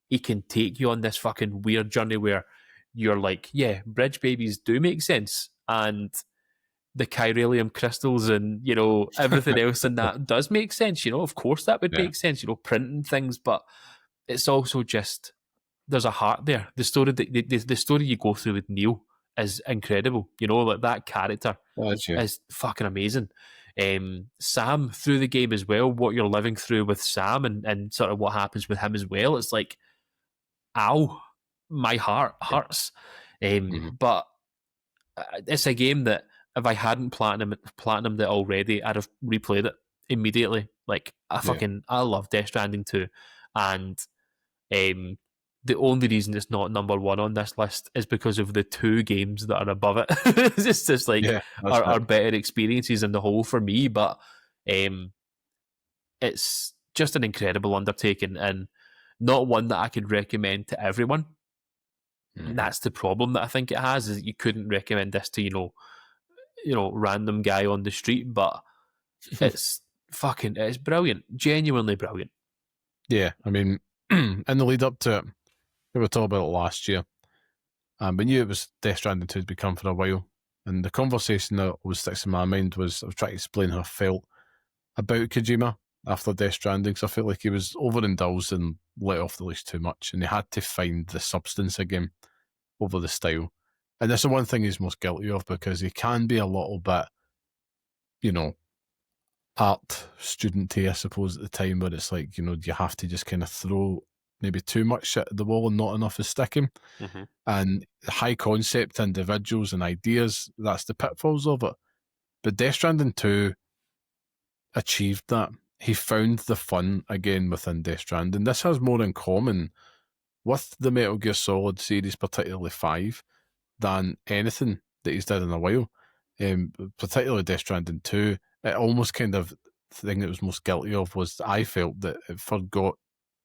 he can take you on this fucking weird journey where you're like, yeah, bridge babies do make sense, and the chiralium crystals and everything else in that does make sense. Of course that would Yeah. make sense. Printing things, but it's also just there's a heart there. The story that the story you go through with Neil is incredible. Like that character is fucking amazing. Sam through the game as well, what you're living through with Sam and sort of what happens with him as well. It's like, ow, my heart hurts. But it's a game that if I hadn't platinumed it already, I'd have replayed it immediately. Like I love Death Stranding 2, and the only reason it's not number one on this list is because of the two games that are above it. It's just like are better experiences in the whole for me, but it's just an incredible undertaking and not one that I could recommend to everyone. And that's the problem that I think it has, is that you couldn't recommend this to random guy on the street, but it's brilliant, genuinely brilliant. Yeah, I mean, in the lead up to it, we were talking about it last year, we knew it was Death Stranding 2 had become for a while, and the conversation that always sticks in my mind was I was trying to explain how I felt about Kojima, after Death Stranding, because I felt like he was overindulged and let off the leash too much, and he had to find the substance again over the style. And that's the one thing he's most guilty of, because he can be a little bit, art student-y, I suppose, at the time, where it's like, you have to just kind of throw maybe too much shit at the wall and not enough is sticking. Mm-hmm. And high concept individuals and ideas, that's the pitfalls of it. But Death Stranding 2 achieved that. He found the fun again within Death Stranding. This has more in common with the Metal Gear Solid series, particularly 5, than anything that he's did in a while. Particularly Death Stranding 2, it almost kind of, the thing it was most guilty of was I felt that it forgot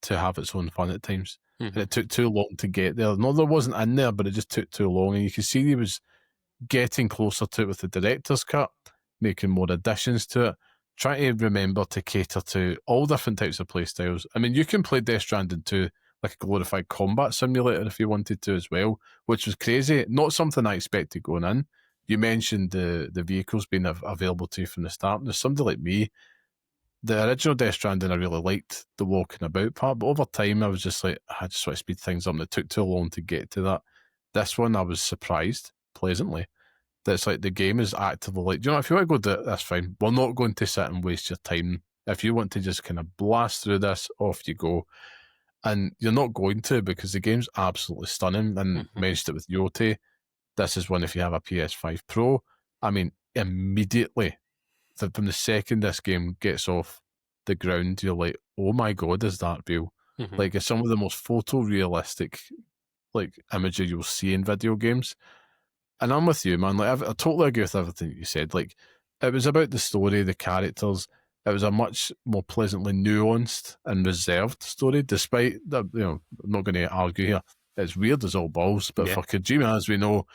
to have its own fun at times. Mm-hmm. And it took too long to get there. No, there wasn't in there, but it just took too long. And you could see he was getting closer to it with the director's cut, making more additions to it, trying to remember to cater to all different types of play styles. I mean, you can play Death Stranding 2 like a glorified combat simulator if you wanted to as well, which was crazy. Not something I expected going in. You mentioned the vehicles being available to you from the start. There's somebody like me, the original Death Stranding, I really liked the walking about part, but over time I was just like, I just want to speed things up, and it took too long to get to that. This one, I was surprised, pleasantly, that it's like the game is actively like, if you want to go do it, that's fine. We're not going to sit and waste your time. If you want to just kind of blast through this, off you go. And you're not going to, because the game's absolutely stunning. And mentioned it with Yote. This is one, if you have a PS5 Pro, I mean, immediately, from the second this game gets off the ground, you're like, oh my God, is that real? Like, it's some of the most photorealistic, like, imagery you'll see in video games. And I'm with you, man. Like, I totally agree with everything you said. Like, it was about the story, the characters. It was a much more pleasantly nuanced and reserved story, despite that, I'm not going to argue here. It's weird as all balls, but for Kojima, as we know,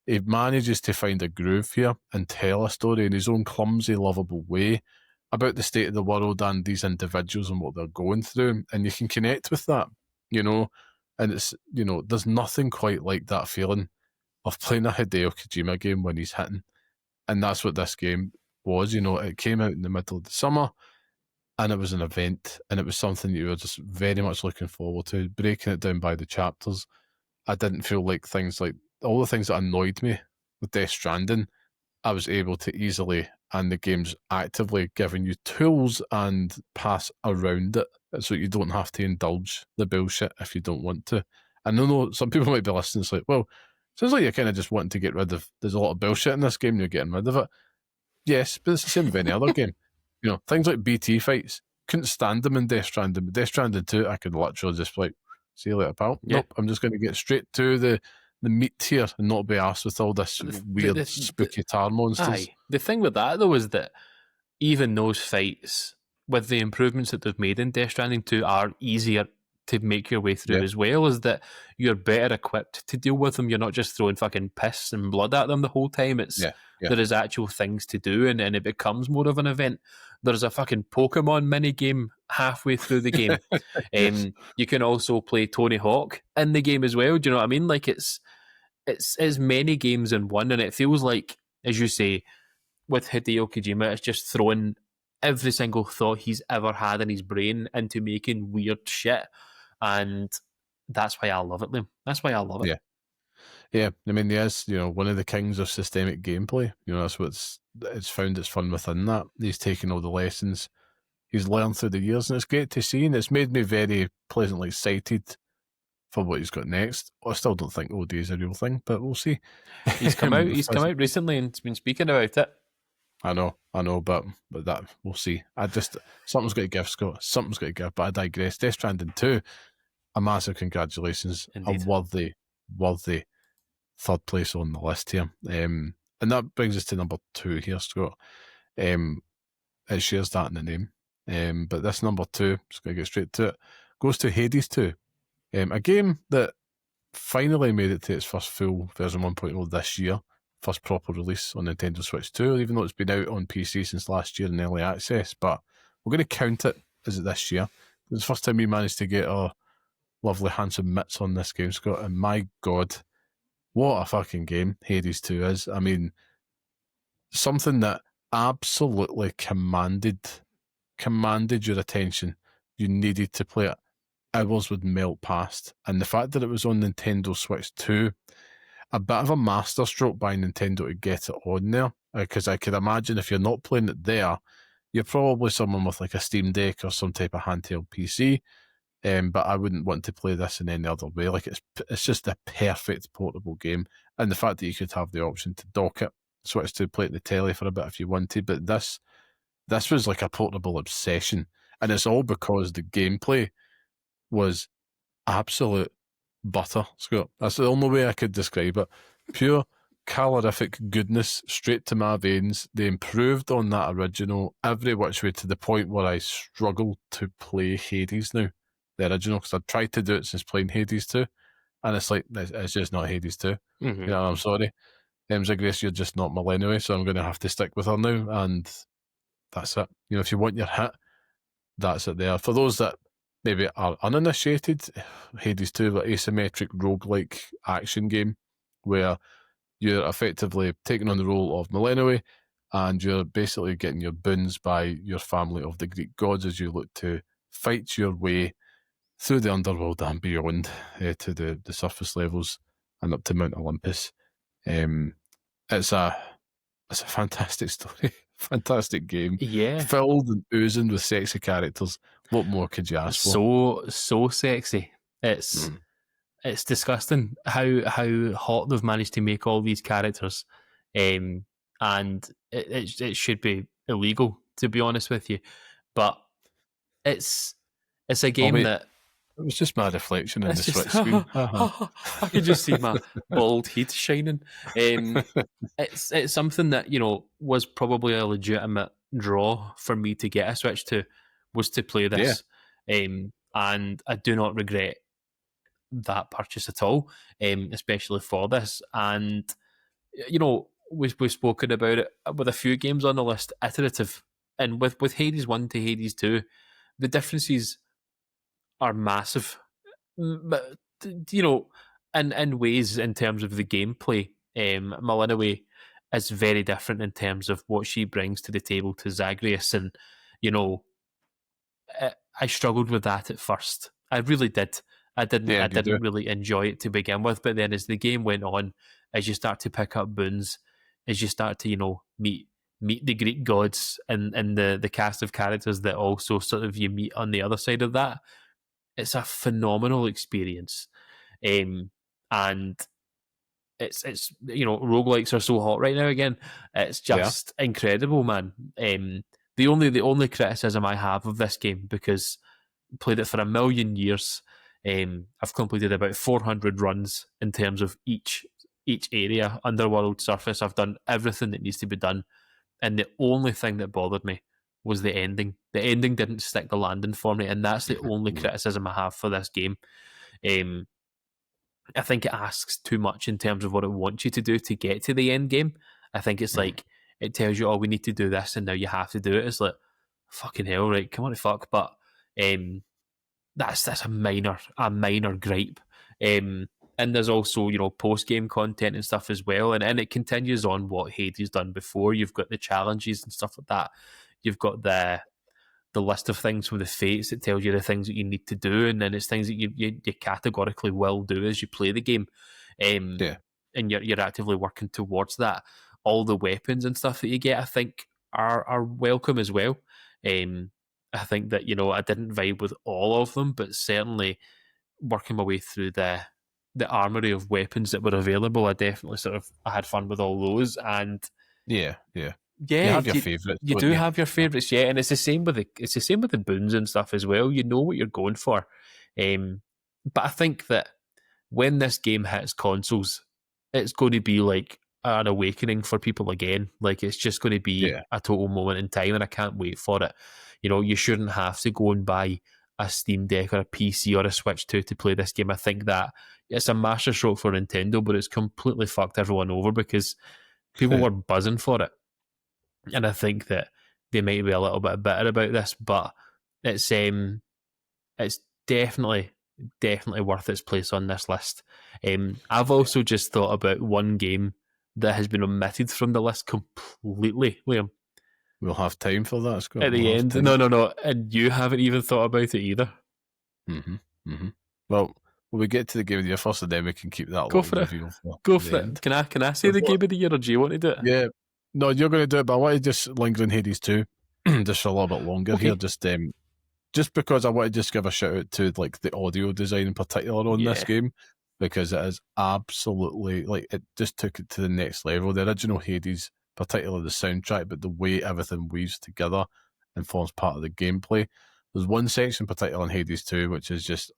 he manages to find a groove here and tell a story in his own clumsy, lovable way about the state of the world and these individuals and what they're going through. And you can connect with that, and it's, there's nothing quite like that feeling of playing a Hideo Kojima game when he's hitting. And that's what this game was. It came out in the middle of the summer, and it was an event, and it was something you were just very much looking forward to, breaking it down by the chapters. I didn't feel like all the things that annoyed me with Death Stranding, I was able to easily, and the game's actively giving you tools and pass around it, so you don't have to indulge the bullshit if you don't want to. And I know some people might be listening, it's like, well, sounds like you're kind of just wanting to get rid of, there's a lot of bullshit in this game and you're getting rid of it. Yes, but it's the same with any other game. Things like BT fights, couldn't stand them in Death Stranding, but Death Stranding 2, I could literally just like, see you later, pal. Yeah. Nope, I'm just going to get straight to the meat here and not be arsed with all this weird, spooky tar monsters. Aye. The thing with that, though, is that even those fights, with the improvements that they've made in Death Stranding 2, are easier to make your way through as well, is that you're better equipped to deal with them. You're not just throwing fucking piss and blood at them the whole time. It's there is actual things to do, and it becomes more of an event. There's a fucking Pokemon mini game halfway through the game. You can also play Tony Hawk in the game as well. Do you know what I mean? Like, it's many games in one, and it feels like, as you say, with Hideo Kojima, it's just throwing every single thought he's ever had in his brain into making weird shit. And that's why I love it, Liam. That's why I love it. Yeah. I mean, he is, one of the kings of systemic gameplay. That's what's it's found its fun within that. He's taken all the lessons he's learned through the years, and it's great to see, and it's made me very pleasantly excited for what he's got next. I still don't think OD is a real thing, but we'll see. He's come out. He's come out recently and been speaking about it. I know, but that we'll see. Something's got to give, Scott. Something's got to give. But I digress. Death Stranding 2, a massive congratulations. Indeed. A worthy third place on the list here. And that brings us to number 2 here, Scott. It shares that in the name. But this number 2, just going to get straight to it, goes to Hades 2. A game that finally made it to its first full version 1.0 this year. First proper release on Nintendo Switch 2, even though it's been out on PC since last year in early access. But we're going to count it as it this year. It's the first time we managed to get our lovely handsome mitts on this game, Scott. And my God, what a fucking game Hades 2 is. I mean, something that absolutely commanded commanded your attention, you needed to play it, hours would melt past. And the fact that it was on Nintendo Switch 2, a bit of a masterstroke by Nintendo to get it on there, because I could imagine if you're not playing it there, you're probably someone with like a Steam Deck or some type of handheld PC. But I wouldn't want to play this in any other way. Like it's just a perfect portable game, and the fact that you could have the option to dock it, switch to play it the telly for a bit if you wanted. But this was like a portable obsession, and it's all because the gameplay was absolute butter, Scott. That's the only way I could describe it. Pure calorific goodness straight to my veins. They improved on that original every which way to the point where I struggle to play Hades now, the original, because I've tried to do it since playing Hades 2, and it's like, it's just not Hades 2. Mm-hmm. You know, I'm sorry. Grace, you're just not my anyway, so I'm going to have to stick with her now, and that's it. You know, if you want your hit, that's it there. For those that maybe are uninitiated, Hades 2 is an asymmetric roguelike action game where you're effectively taking on the role of Millennium, and you're basically getting your boons by your family of the Greek gods as you look to fight your way through the underworld and beyond to the surface levels and up to Mount Olympus. It's a fantastic story, fantastic game. Yeah, filled and oozing with sexy characters. What more could you ask for? So sexy. It's disgusting how hot they've managed to make all these characters, and it should be illegal, to be honest with you. But it's a game that it was just my reflection in the just, Switch screen. I could just see my bald head shining. It's something that, you know, was probably a legitimate draw for me to get a Switch to, was to play this. And I do not regret that purchase at all, especially for this. And, you know, we've spoken about it with a few games on the list, iterative. And with Hades 1 to Hades 2, the differences are massive. But, you know, in ways, in terms of the gameplay, Millennium is very different in terms of what she brings to the table to Zagreus. And, you know, I struggled with that at first. I really did. I didn't really enjoy it to begin with, but then as the game went on, as you start to pick up boons, as you start to, you know, meet the Greek gods and the cast of characters that also sort of you meet on the other side of that, it's a phenomenal experience. And it's you know, roguelikes are so hot right now again. It's just incredible, man. The only criticism I have of this game, because I played it for a million years, I've completed about 400 runs in terms of each area, underworld, surface. I've done everything that needs to be done, and the only thing that bothered me was the ending. The ending didn't stick the landing for me, and that's the only criticism I have for this game. I think it asks too much in terms of what it wants you to do to get to the end game. I think it's like, it tells you, oh, we need to do this, and now you have to do it. It's like, fucking hell, right? Come on, fuck. But that's a minor gripe. And there's also, you know, post game content and stuff as well, and it continues on what Hades done before. You've got the challenges and stuff like that. You've got the list of things from the fates that tells you the things that you need to do, and then it's things that you categorically will do as you play the game. And you're actively working towards that. All the weapons and stuff that you get, I think, are welcome as well. I think that, you know, I didn't vibe with all of them, but certainly working my way through the armory of weapons that were available, I had fun with all those. And you yeah, have your favourites. You do have your favourites, yeah, and it's the same with the boons and stuff as well. You know what you're going for, but I think that when this game hits consoles, it's going to be like an awakening for people again. Like, it's just going to be a total moment in time, and I can't wait for it. You know, you shouldn't have to go and buy a Steam Deck or a PC or a Switch 2 to play this game. I think that it's a masterstroke for Nintendo, but it's completely fucked everyone over because people were buzzing for it. And I think that they might be a little bit bitter about this, but it's definitely worth its place on this list. I've also just thought about one game that has been omitted from the list completely, Liam. We'll have time for that, Scott. At We'll the have end, time. no, and you haven't even thought about it either. Well, when we get to the game of the year first, and then we can keep that Go little for it. reveal for Go the for end. it. Can I say the game of the year, or do you want to do it? Yeah. No, you're going to do it, but I want to just linger in Hades 2 just for a little bit longer here. Just because I want to just give a shout out to like the audio design in particular on this game, because it is absolutely, like, it just took it to the next level. The original Hades, particularly the soundtrack, but the way everything weaves together and forms part of the gameplay. There's one section in particular in Hades 2, which is just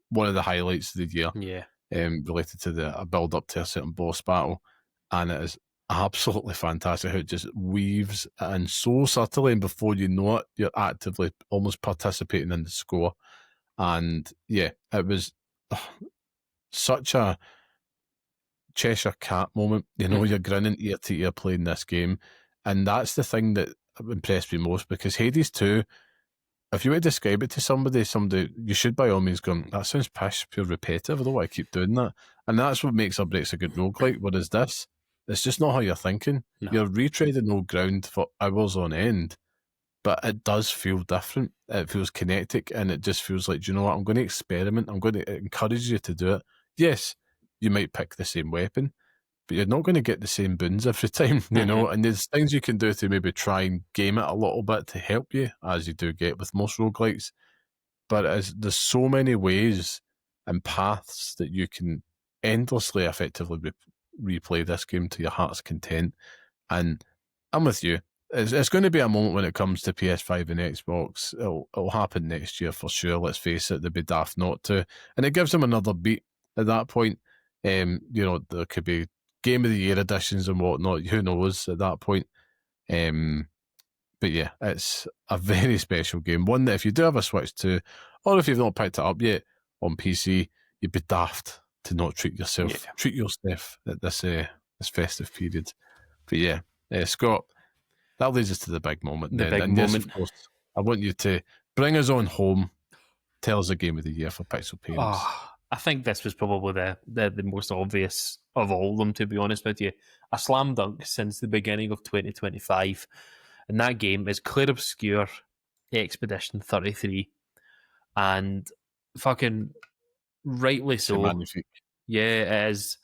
one of the highlights of the year. Yeah. Related to a build up to a certain boss battle, and it is absolutely fantastic how it just weaves in so subtly, and before you know it, you're actively almost participating in the score. And yeah, it was such a Cheshire Cat moment. You know, you're grinning ear to ear playing this game, and that's the thing that impressed me most, because Hades 2, if you were to describe it to somebody, you should by all means go, that sounds pish, pure repetitive, I don't want to keep doing that. And that's what makes or breaks a good roguelike. Whereas this, it's just not how you're thinking. No. You're retreading old ground for hours on end, but it does feel different. It feels kinetic, and it just feels like, do you know what, I'm going to experiment. I'm going to encourage you to do it. Yes, you might pick the same weapon, but you're not going to get the same boons every time, you know, and there's things you can do to maybe try and game it a little bit to help you, as you do get with most roguelikes. But there's so many ways and paths that you can endlessly effectively replay this game to your heart's content. And I'm with you. It's going to be a moment when it comes to PS5 and Xbox. It'll happen next year for sure. Let's face it, they'd be daft not to. And it gives them another beat at that point. You know, there could be Game of the Year editions and whatnot. Who knows at that point? But yeah, it's a very special game. One that if you do have a Switch 2, or if you've not picked it up yet on PC, you'd be daft to not treat yourself at this festive period. But yeah, Scott, that leads us to the big moment. The then. big And moment. Yes, of course, I want you to bring us on home. Tell us the game of the year for Pixel Parents. I think this was probably the most obvious of all of them, to be honest with you. A slam dunk since the beginning of 2025. And that game is Clair Obscur Expedition 33. And fucking rightly so. Magnifique. Yeah, it is.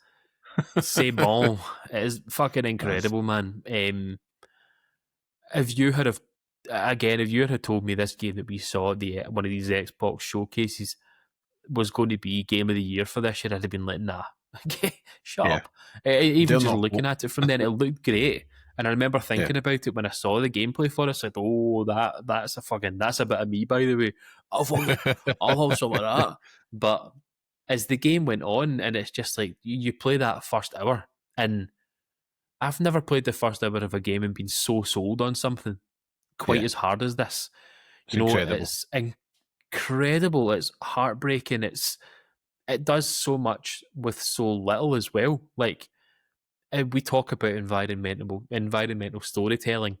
C'est bon. It is fucking incredible, man. If you had told me this game that we saw at one of these Xbox showcases was going to be game of the year for this year, I'd have been like, nah, okay, shut up. Even just looking at it from then, it looked great. And I remember thinking about it when I saw the gameplay for it. I said, oh, that's a bit of me, by the way. I'll have some of that. But as the game went on, and it's just like, you play that first hour, and I've never played the first hour of a game and been so sold on something quite as hard as this. It's incredible. It's heartbreaking. It does so much with so little as well. Like, we talk about environmental storytelling.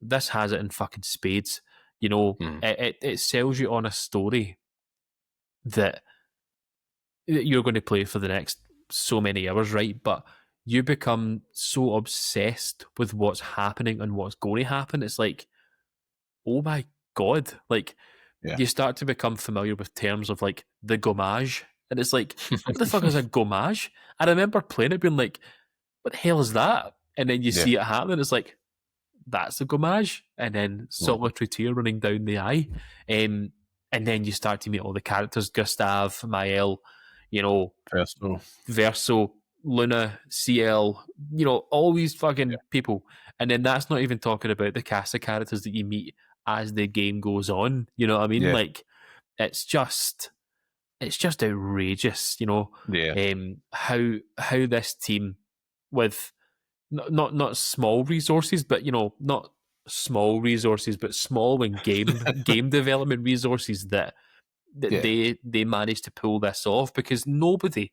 This has it in fucking spades. It sells you on a story that you're going to play for the next so many hours, right? But you become so obsessed with what's happening and what's going to happen. It's like, oh my God. Like, you start to become familiar with terms of like the gommage. And it's like, what the fuck is a gommage? I remember playing it being like, what the hell is that? And then you see it happening. It's like, that's a gommage. And then solitary tear running down the eye. And then you start to meet all the characters, Gustav, Mael, Verso, Luna, CL, all these fucking people. And then that's not even talking about the cast of characters that you meet as the game goes on. You know what I mean? Yeah. Like, it's just outrageous, how this team with not small resources, but not small resources, but small and game development resources that they managed to pull this off, because nobody,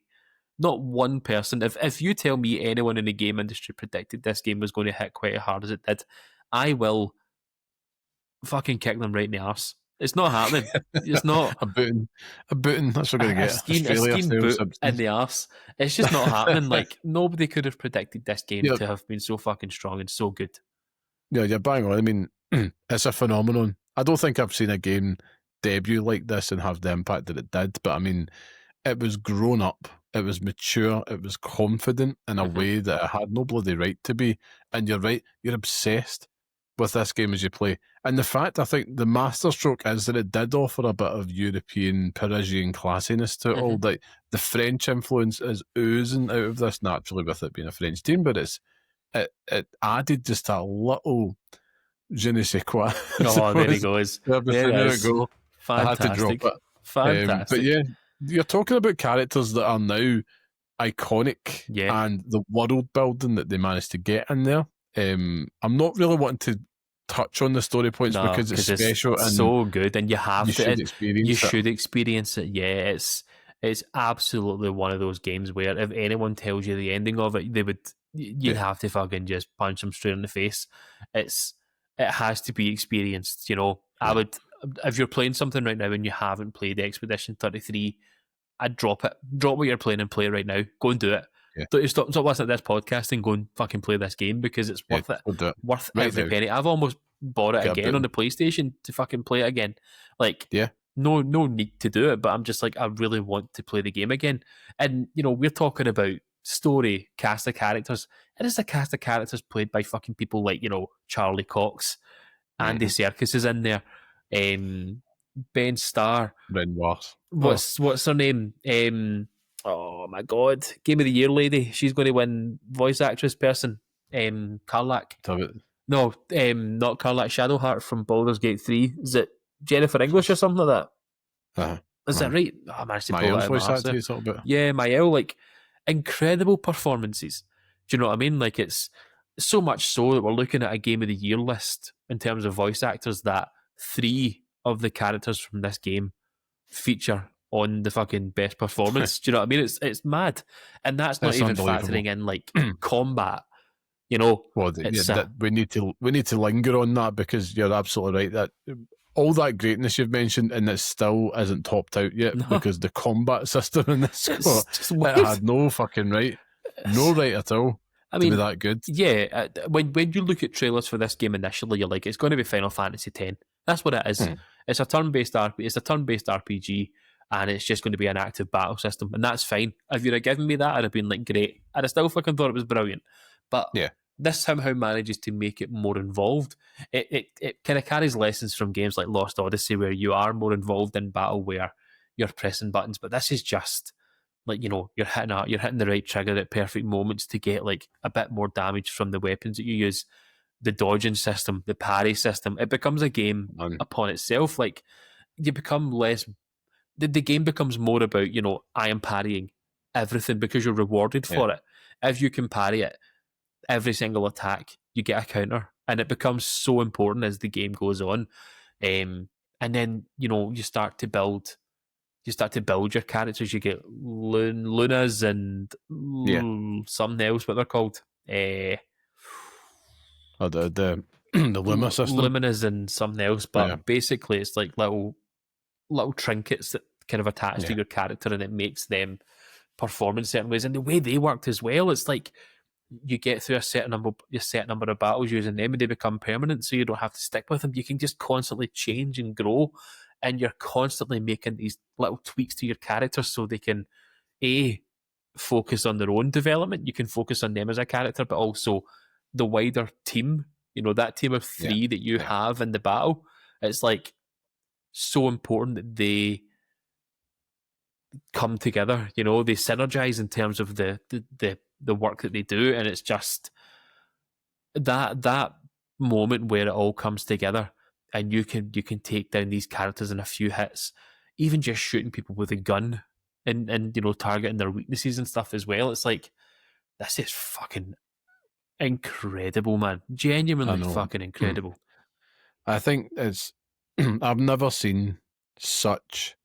not one person, if you tell me anyone in the game industry predicted this game was going to hit quite as hard as it did, I will fucking kick them right in the arse. It's not happening. It's not a booting. That's what we're going to get. A scheme boot in the arse. It's just not happening. Like, nobody could have predicted this game to have been so fucking strong and so good. Yeah, you're bang on. I mean, it's a phenomenon. I don't think I've seen a game debut like this and have the impact that it did, but I mean, it was grown up, it was mature, it was confident in a Mhm. way that it had no bloody right to be. And you're right, you're obsessed with this game as you play. And the fact, I think, the masterstroke is that it did offer a bit of European, Parisian classiness to it all. Mhm. Like the French influence is oozing out of this naturally with it being a French team, but it added just a little je ne sais quoi. I Oh, there he suppose. goes. There Everything, it there we is. go. I had to drop Fantastic. it. But Fantastic. yeah, you're talking about characters that are now iconic Yeah. and the world building that they managed to get in there. I'm not really wanting to touch on the story points No, because it's because it's special and so good, and you you have to, should and you experience it. should experience it. Yeah, it's absolutely one of those games where if anyone tells you the ending of it, you'd Yeah, have to fucking just punch them straight in the face. It has to be experienced. You know, I yeah, would if you're playing something right now and you haven't played Expedition 33, I'd drop it. Drop what you're playing and play it right now. Go and do it. yeah, Don't you stop listening to this podcast and go and fucking play this game because it's yeah. worth it. We'll do it Worth right every now. penny. I've almost bought it Get a again on button. the PlayStation to fucking play it again. Like, Yeah, no need to do it, but I'm just like, I really want to play the game again. And, you know, we're talking about story, cast of characters. It is a cast of characters played by fucking people like, you know, Charlie Cox, Andy mm-hmm. Serkis is in there, Ben Starr, Renoir. Oh, what's her name? Oh my god, Game of the Year lady. She's going to win voice actress person. Carlack. have it. No, not Carlack. Shadowheart from Baldur's Gate 3. Is it Jennifer English or something like that? Uh-huh. Is that Uh-huh. right? Oh, I managed to My pull that elf out of my voice arse actor there. you talk about. Yeah, Mael, like incredible performances. Do you know what I mean? Like it's so much so that we're looking at a Game of the Year list in terms of voice actors that 3 of the characters from this game feature on the fucking best performance. Do you know what I mean? It's mad, and that's not It's even unbelievable. factoring in like combat. You know, Well, yeah, it's that we need to linger on that because you're absolutely right that all that greatness you've mentioned and it still isn't topped out yet no, because the combat system in this it's got just it weird. had no fucking right, no right at all I to be mean, that good. yeah, when you look at trailers for this game initially, you're like, it's going to be Final Fantasy X. That's what it is. Hmm. It's a turn-based RPG. It's a turn-based RPG, and it's just going to be an active battle system, and that's fine. If you'd have given me that, I'd have been like, great. I'd have still fucking thought it was brilliant. But Yeah, this somehow manages to make it more involved. It kind of carries lessons from games like Lost Odyssey, where you are more involved in battle, where you're pressing buttons. But this is just like, you know, you're hitting the right trigger at perfect moments to get like a bit more damage from the weapons that you use. The dodging system, the parry system, it becomes a game man. upon itself. Like you become less. The game becomes more about, you know, I am parrying everything because you're rewarded Yeah, for it. If you can parry it, every single attack, you get a counter, and it becomes so important as the game goes on. And then, you know, you start to build your characters. You get Lunas and yeah. something else, what they're called. Or the the Luma system. Luminas and something else. Yeah, But basically, it's like little trinkets that kind of attach to yeah, your character, and it makes them perform in certain ways. And the way they worked as well, it's like you get through a set number of battles using them, and they become permanent, so you don't have to stick with them. You can just constantly change and grow, and you're constantly making these little tweaks to your character so they can a focus on their own development. You can focus on them as a character, but also the wider team. You know, that team of yeah, 3 that you yeah, have in the battle. It's like so important that they come together. You know, they synergize in terms of the work that they do, and it's just that moment where it all comes together, and you can take down these characters in a few hits, even just shooting people with a gun, and you know, targeting their weaknesses and stuff as well. It's like this is fucking incredible, man. I Genuinely know. fucking incredible. I think it's I've never seen such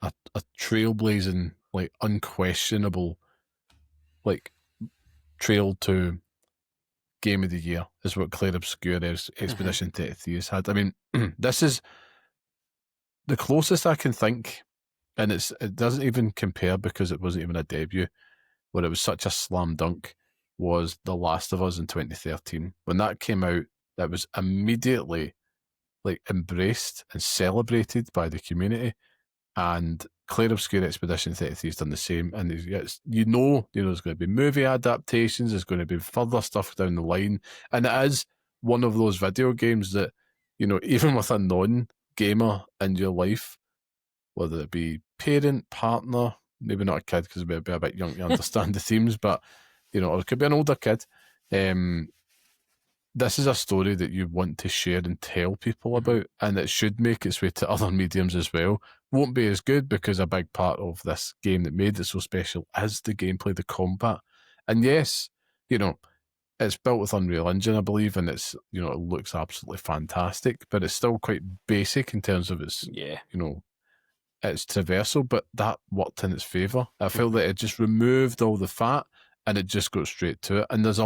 a trailblazing, like unquestionable, like trail to game of the year is what Claire Obscure's Mm-hmm. Expedition 33 has had. I mean, this is the closest I can think, and it doesn't even compare because it wasn't even a debut, where it was such a slam dunk, was The Last of Us in 2013. When that came out, that was immediately like embraced and celebrated by the community. And Clair Obscure Expedition 33 has done the same. And you know, there's going to be movie adaptations, there's going to be further stuff down the line. And it is one of those video games that, even with a non-gamer in your life, whether it be parent, partner, maybe not a kid because it'd be a bit young to understand the themes, but, or it could be an older kid. This is a story that you want to share and tell people about, and it should make its way to other mediums as well. Won't be as good because a big part of this game that made it so special is the gameplay, the combat. And yes, it's built with Unreal Engine, I believe, and it's, it looks absolutely fantastic, but it's still quite basic in terms of its, its traversal, but that worked in its favour. I feel that it just removed all the fat and it just goes straight to it. And there's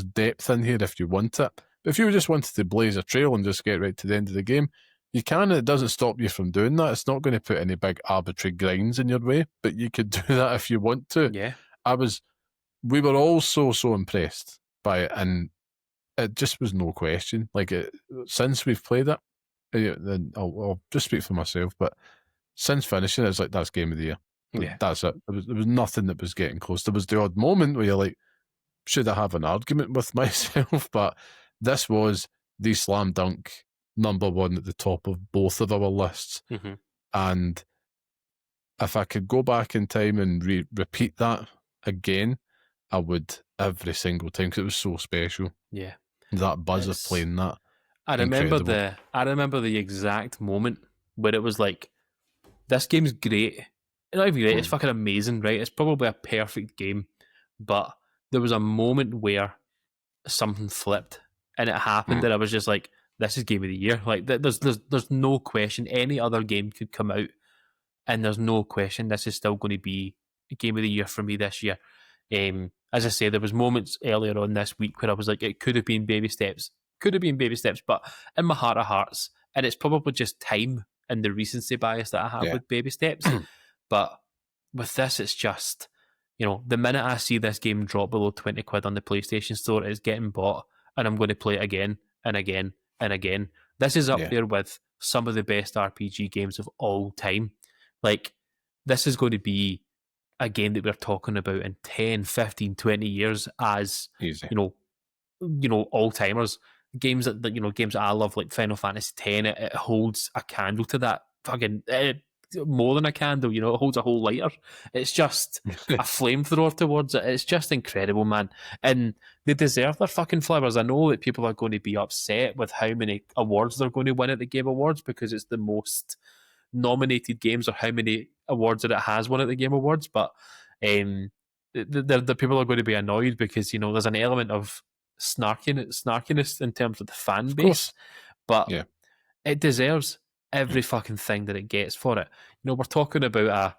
depth in here if you want it. But if you just wanted to blaze a trail and just get right to the end of the game, you can. It doesn't stop you from doing that. It's not going to put any big arbitrary grinds in your way, but you could do that if you want to. Yeah. We were all so impressed by it, and it just was no question. Like, since we've played it, then I'll just speak for myself, but since finishing it, it's like, that's game of the year. Yeah. That's it. There was nothing that was getting close. There was the odd moment where you're like, should I have an argument with myself? But this was the slam dunk number one at the top of both of our lists. And if I could go back in time and repeat that again, I would every single time, because it was so special. Yeah. That buzz of playing that. I remember the exact moment where it was like, this game's great. Not even great, it's fucking amazing, right? It's probably a perfect game. But there was a moment where something flipped and it happened and I was just like, this is game of the year. Like, there's no question. Any other game could come out and there's no question this is still going to be a game of the year for me this year. As I say, there was moments earlier on this week where I was like, it could have been baby steps. But in my heart of hearts, and it's probably just time and the recency bias that I have with baby steps. But with this, it's just, the minute I see this game drop below 20 quid on the PlayStation Store, it's getting bought and I'm going to play it again and again and again. This is up there with some of the best RPG games of all time. Like, this is going to be a game that we're talking about in 10, 15, 20 years as, all-timers. Games that I love, like Final Fantasy X, it holds a candle to that. Fucking more than a candle, it holds a whole lighter. It's just a flamethrower towards it. It's just incredible, man. And they deserve their fucking flowers. I know that people are going to be upset with how many awards they're going to win at the Game Awards because it's the most nominated games or how many awards that it has won at the Game Awards, but the people are going to be annoyed because there's an element of snarkiness in terms of the fan base, but it deserves every fucking thing that it gets for it. We're talking about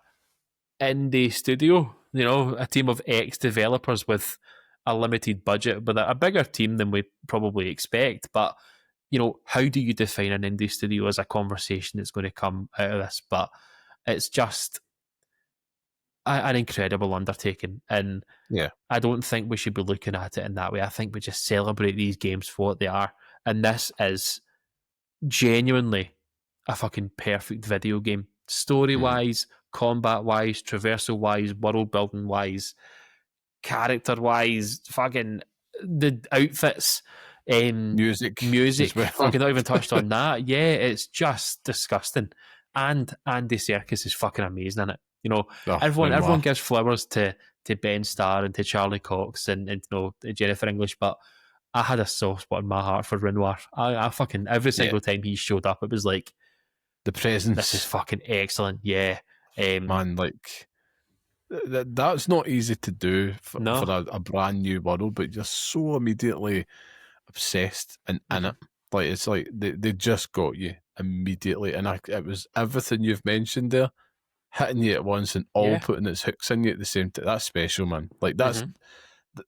a indie studio, a team of ex-developers with a limited budget, but a bigger team than we probably expect. But how do you define an indie studio as a conversation that's going to come out of this? But it's just an incredible undertaking, and I don't think we should be looking at it in that way. I think we just celebrate these games for what they are, and this is genuinely a fucking perfect video game, story-wise, combat-wise, traversal-wise, world-building-wise, character-wise, fucking the outfits, music. Well. Fucking not even touched on that. Yeah, it's just disgusting. And Andy Serkis is fucking amazing in it. Everyone gives flowers to Ben Starr and to Charlie Cox and Jennifer English, but I had a soft spot in my heart for Renoir. I fucking every single time he showed up, it was like the presence. This is fucking excellent. Yeah, man, like that's not easy to do for a brand new world, but you're so immediately obsessed and in it. Like, it's like they just got you immediately, and it was everything you've mentioned there hitting you at once and all putting its hooks in you at the same time. That's special, man. Like, that's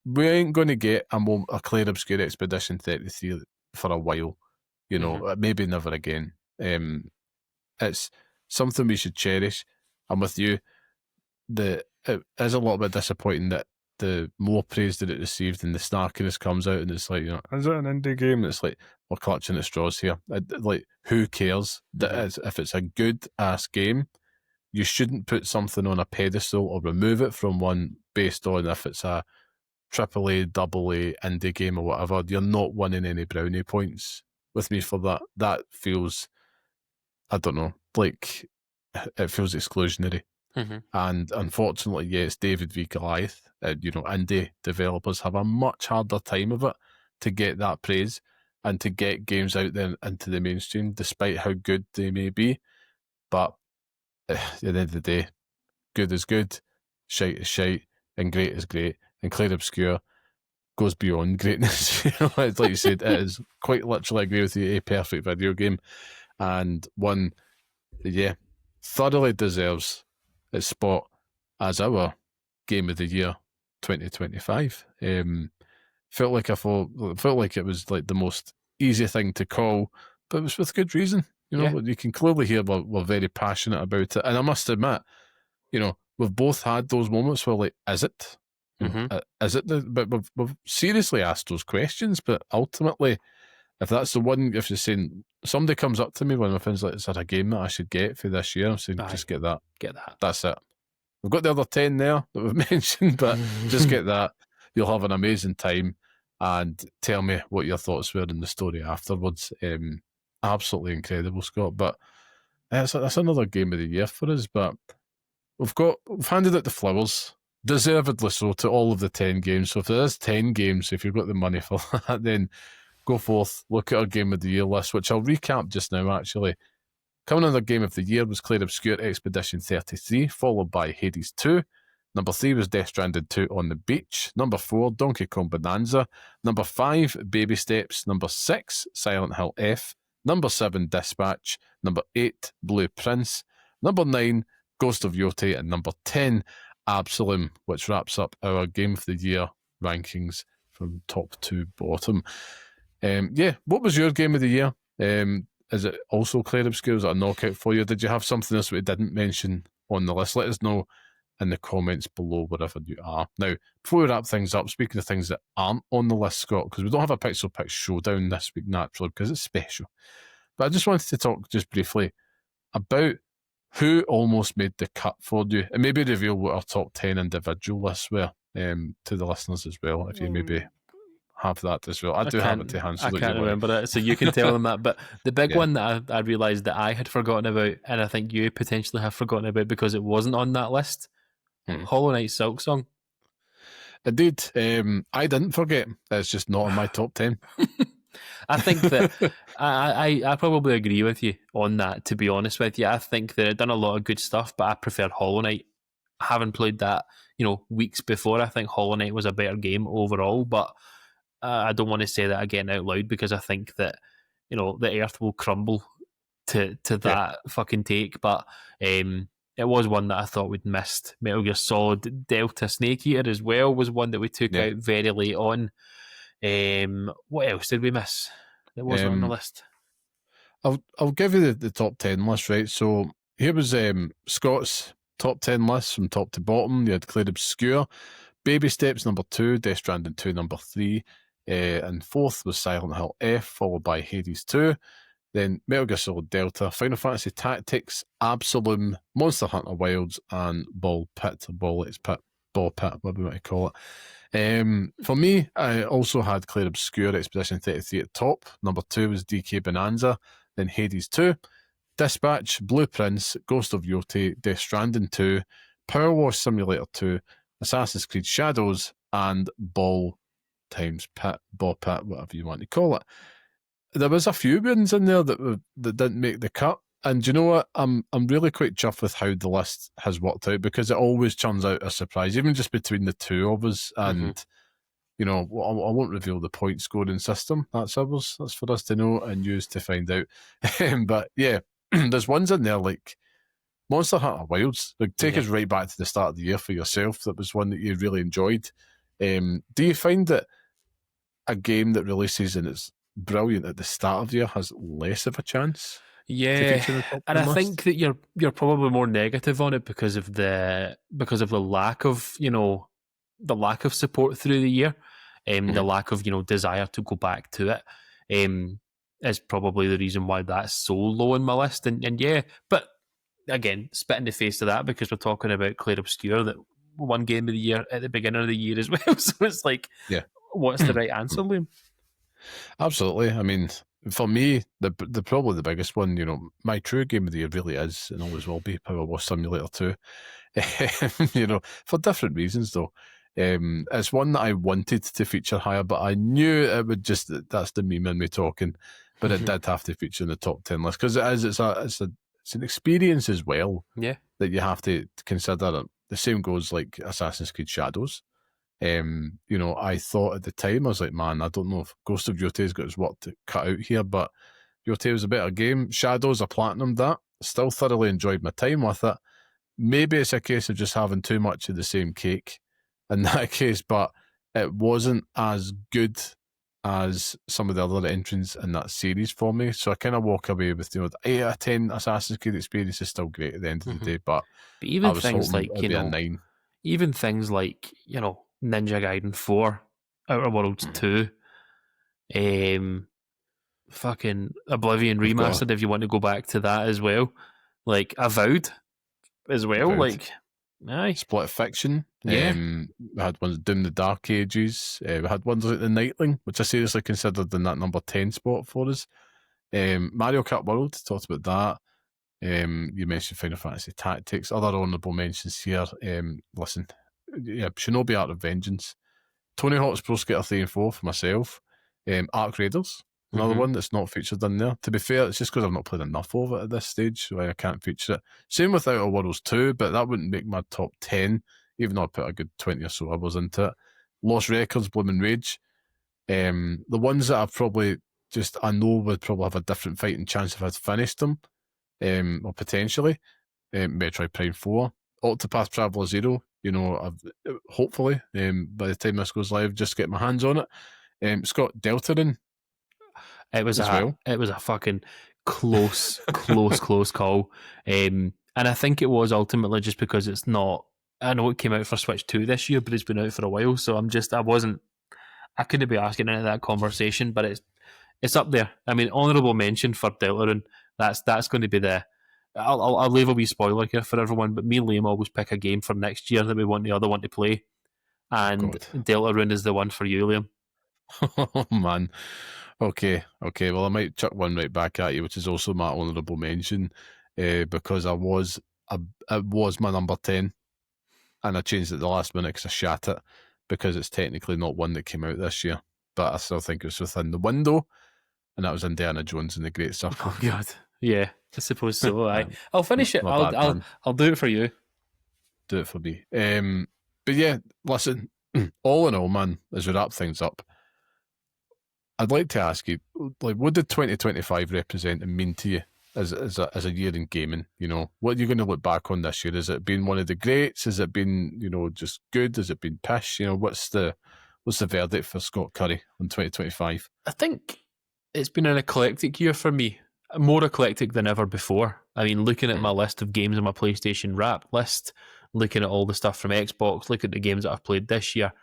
we ain't going to get a Clair Obscure Expedition 33 for a while, maybe never again. It's something we should cherish. I'm with you. It is a little bit disappointing that the more praise that it received and the snarkiness comes out and it's like, is it an indie game? And it's like, we're clutching at straws here. Like, who cares? If it's a good ass game, you shouldn't put something on a pedestal or remove it from one based on if it's a AAA, AA, indie game or whatever. You're not winning any brownie points with me for that. That feels, I don't know, like it feels exclusionary. And unfortunately, it's David v. Goliath. Indie developers have a much harder time of it to get that praise and to get games out there into the mainstream, despite how good they may be. But at the end of the day, good is good, shite is shite, and great is great. And Clair Obscur goes beyond greatness. Like you said, it is quite literally, I agree with you, a perfect video game, and one that, thoroughly deserves its spot as our Game of the Year 2025. Felt like it was like the most easy thing to call, but it was with good reason. You can clearly hear we're very passionate about it, and I must admit, we've both had those moments where, like, is it? Is it? But we've seriously asked those questions. But ultimately, if that's the one, if you're saying somebody comes up to me when my friends like, is there a game that I should get for this year? I'm saying, just get that. Get that. That's it. We've got the other 10 there that we've mentioned, but just get that. You'll have an amazing time, and tell me what your thoughts were in the story afterwards. Absolutely incredible, Scott. But that's another Game of the Year for us. But we've handed out the flowers, deservedly so, to all of the 10 games. So if there is 10 games, if you've got the money for that, then go forth, look at our Game of the Year list, which I'll recap just now, actually. Coming on the Game of the Year was Clair Obscur Expedition 33, followed by Hades 2. Number 3 was Death Stranding 2 on the Beach. Number 4, Donkey Kong Bonanza. Number 5, Baby Steps. Number 6, Silent Hill F. Number 7, Dispatch. Number 8, Blue Prince. Number 9, Ghost of Yoti. And number 10, Absalom, which wraps up our Game of the Year rankings from top to bottom. What was your Game of the Year? Is it also Clair Obscur? Was it a knockout for you? Did you have something else we didn't mention on the list? Let us know in the comments below, wherever you are. Now, before we wrap things up, speaking of things that aren't on the list, Scott, because we don't have a Pixel Picks showdown this week, naturally, because it's special. But I just wanted to talk just briefly about who almost made the cut for you, and maybe reveal what our top 10 individual lists were to the listeners as well, if you maybe have that as well. I do have it to hand. So I can't remember it, so you can tell them that. But the big one that I realised that I had forgotten about, and I think you potentially have forgotten about because it wasn't on that list, Hollow Knight Silksong. Indeed. I didn't forget. It's just not in my top 10. I think that I probably agree with you on that, to be honest with you. I think that it done a lot of good stuff, but I preferred Hollow Knight. Having played that, weeks before, I think Hollow Knight was a better game overall, but I don't want to say that again out loud because I think that, the earth will crumble to that fucking take. But it was one that I thought we'd missed. Metal Gear Solid Delta Snake Eater as well was one that we took out very late on. What else did we miss that wasn't on the list? I'll give you the top 10 list, right? So here was Scott's top 10 list from top to bottom. You had Clair Obscur, Baby Steps number 2, Death Stranding 2 number 3, and fourth was Silent Hill F, followed by Hades 2, then Metal Gear Solid Delta, Final Fantasy Tactics, Absalom, Monster Hunter Wilds, and Ball Pit, whatever you want to call it. For me, I also had Clair Obscur Expedition 33 at top. Number 2 was DK Bonanza, then Hades 2, Dispatch, Blue Prince, Ghost of Yoti, Death Stranding 2, Power Wash Simulator 2, Assassin's Creed Shadows, and Ball Pit, whatever you want to call it. There was a few ones in there that didn't make the cut, and do you know what? I'm really quite chuffed with how the list has worked out, because it always turns out a surprise, even just between the two of us. And I won't reveal the point scoring system. That's for us to know and use to find out. But yeah, there's ones in there like Monster Hunter Wilds. Like, take us right back to the start of the year for yourself. That was one that you really enjoyed. Do you find that a game that releases and it's brilliant at the start of the year has less of a chance? Yeah, and I think that you're probably more negative on it because of the lack of the lack of support through the year, the lack of desire to go back to it. is probably the reason why that's so low on my list. And yeah, but again, spit in the face of that because we're talking about Claire Obscure that won Game of the Year at the beginning of the year as well. So it's like, Yeah. what's the right answer, Liam? Absolutely. I mean, for me, the probably the biggest one, my true game of the year really is and always will be Power Wash Simulator 2. For different reasons though. It's one that I wanted to feature higher, but I knew it would that's the meme in me talking, but it did have to feature in the top 10 list because it's an experience as well. Yeah. That you have to consider. The same goes like Assassin's Creed Shadows. I thought at the time, I was like, man, I don't know if Ghost of Yote's got his work to cut out here, but Yote was a better game. Shadows, I platinumed that. Still thoroughly enjoyed my time with it. Maybe it's a case of just having too much of the same cake in that case, but it wasn't as good as some of the other entrants in that series for me. So I kind of walk away with, the 8 out of 10 Assassin's Creed experience is still great at the end of the day, but even I was things hoping like, it'd be a 9. even things like, Ninja Gaiden 4, Outer Worlds 2, fucking Oblivion We've got Remastered, if you want to go back to that as well. Like, Avowed as well. Avowed. Like, aye. Split Fiction. Yeah. We had ones Doom the Dark Ages. We had ones like The Nightling, which I seriously considered in that number 10 spot for us. Mario Kart World, talked about that. You mentioned Final Fantasy Tactics. Other honourable mentions here. Listen, Shinobi Art of Vengeance. Tony Hawk's Pro Skater 3 and 4 for myself. Arc Raiders, another one that's not featured in there. To be fair, it's just because I've not played enough of it at this stage, so I can't feature it. Same with Outer Worlds 2, but that wouldn't make my top 10, even though I put a good 20 or so hours into it. Lost Records, Blooming Rage. The ones that I know would probably have a different fighting chance if I'd finished them, or potentially. Metroid Prime 4. Octopath Traveler 0, hopefully, by the time this goes live, just get my hands on it. Scott Deltarune. It was well. It was a fucking close call. And I think it was ultimately just because it's not. I know it came out for Switch 2 this year, but it's been out for a while, so I couldn't be asking into that conversation, but it's up there. I mean, honourable mention for Deltarune. That's going to be the. I'll leave a wee spoiler here for everyone, but me and Liam always pick a game for next year that we want the other one to play, and Deltarune is the one for you, Liam. Oh man. Okay. Well, I might chuck one right back at you, which is also my honourable mention, because it was my number 10, and I changed it at the last minute because I shat it because it's technically not one that came out this year, but I still think it was within the window, and that was Indiana Jones and the Great Circle. Oh God, yeah, I suppose so. I'll finish it. I'll do it for you. Do it for me. But yeah, listen. All in all, man, as we wrap things up, I'd like to ask you, like, what did 2025 represent and mean to you as a year in gaming? What are you going to look back on this year? Has it been one of the greats? Has it been, just good? Has it been pish? What's the verdict for Scott Curry on 2025? I think it's been an eclectic year for me, more eclectic than ever before. I mean, looking at my list of games on my PlayStation Wrap list, looking at all the stuff from Xbox, looking at the games that I've played this year,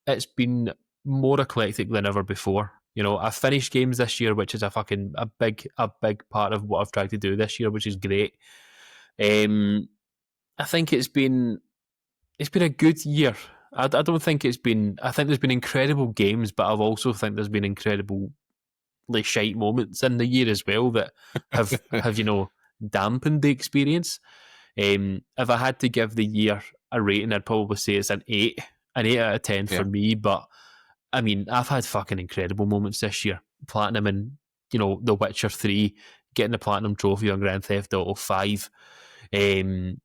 it's been more eclectic than ever before. I've finished games this year, which is a big part of what I've tried to do this year, which is great. I think it's been a good year. I don't think it's been. I think there's been incredible games, but I've also think there's been incredible shite moments in the year as well that have dampened the experience. If I had to give the year a rating, I'd probably say it's an 8 out of 10 for me. But I mean, I've had fucking incredible moments this year. Platinum in, The Witcher 3, getting the Platinum Trophy on Grand Theft Auto 5, playing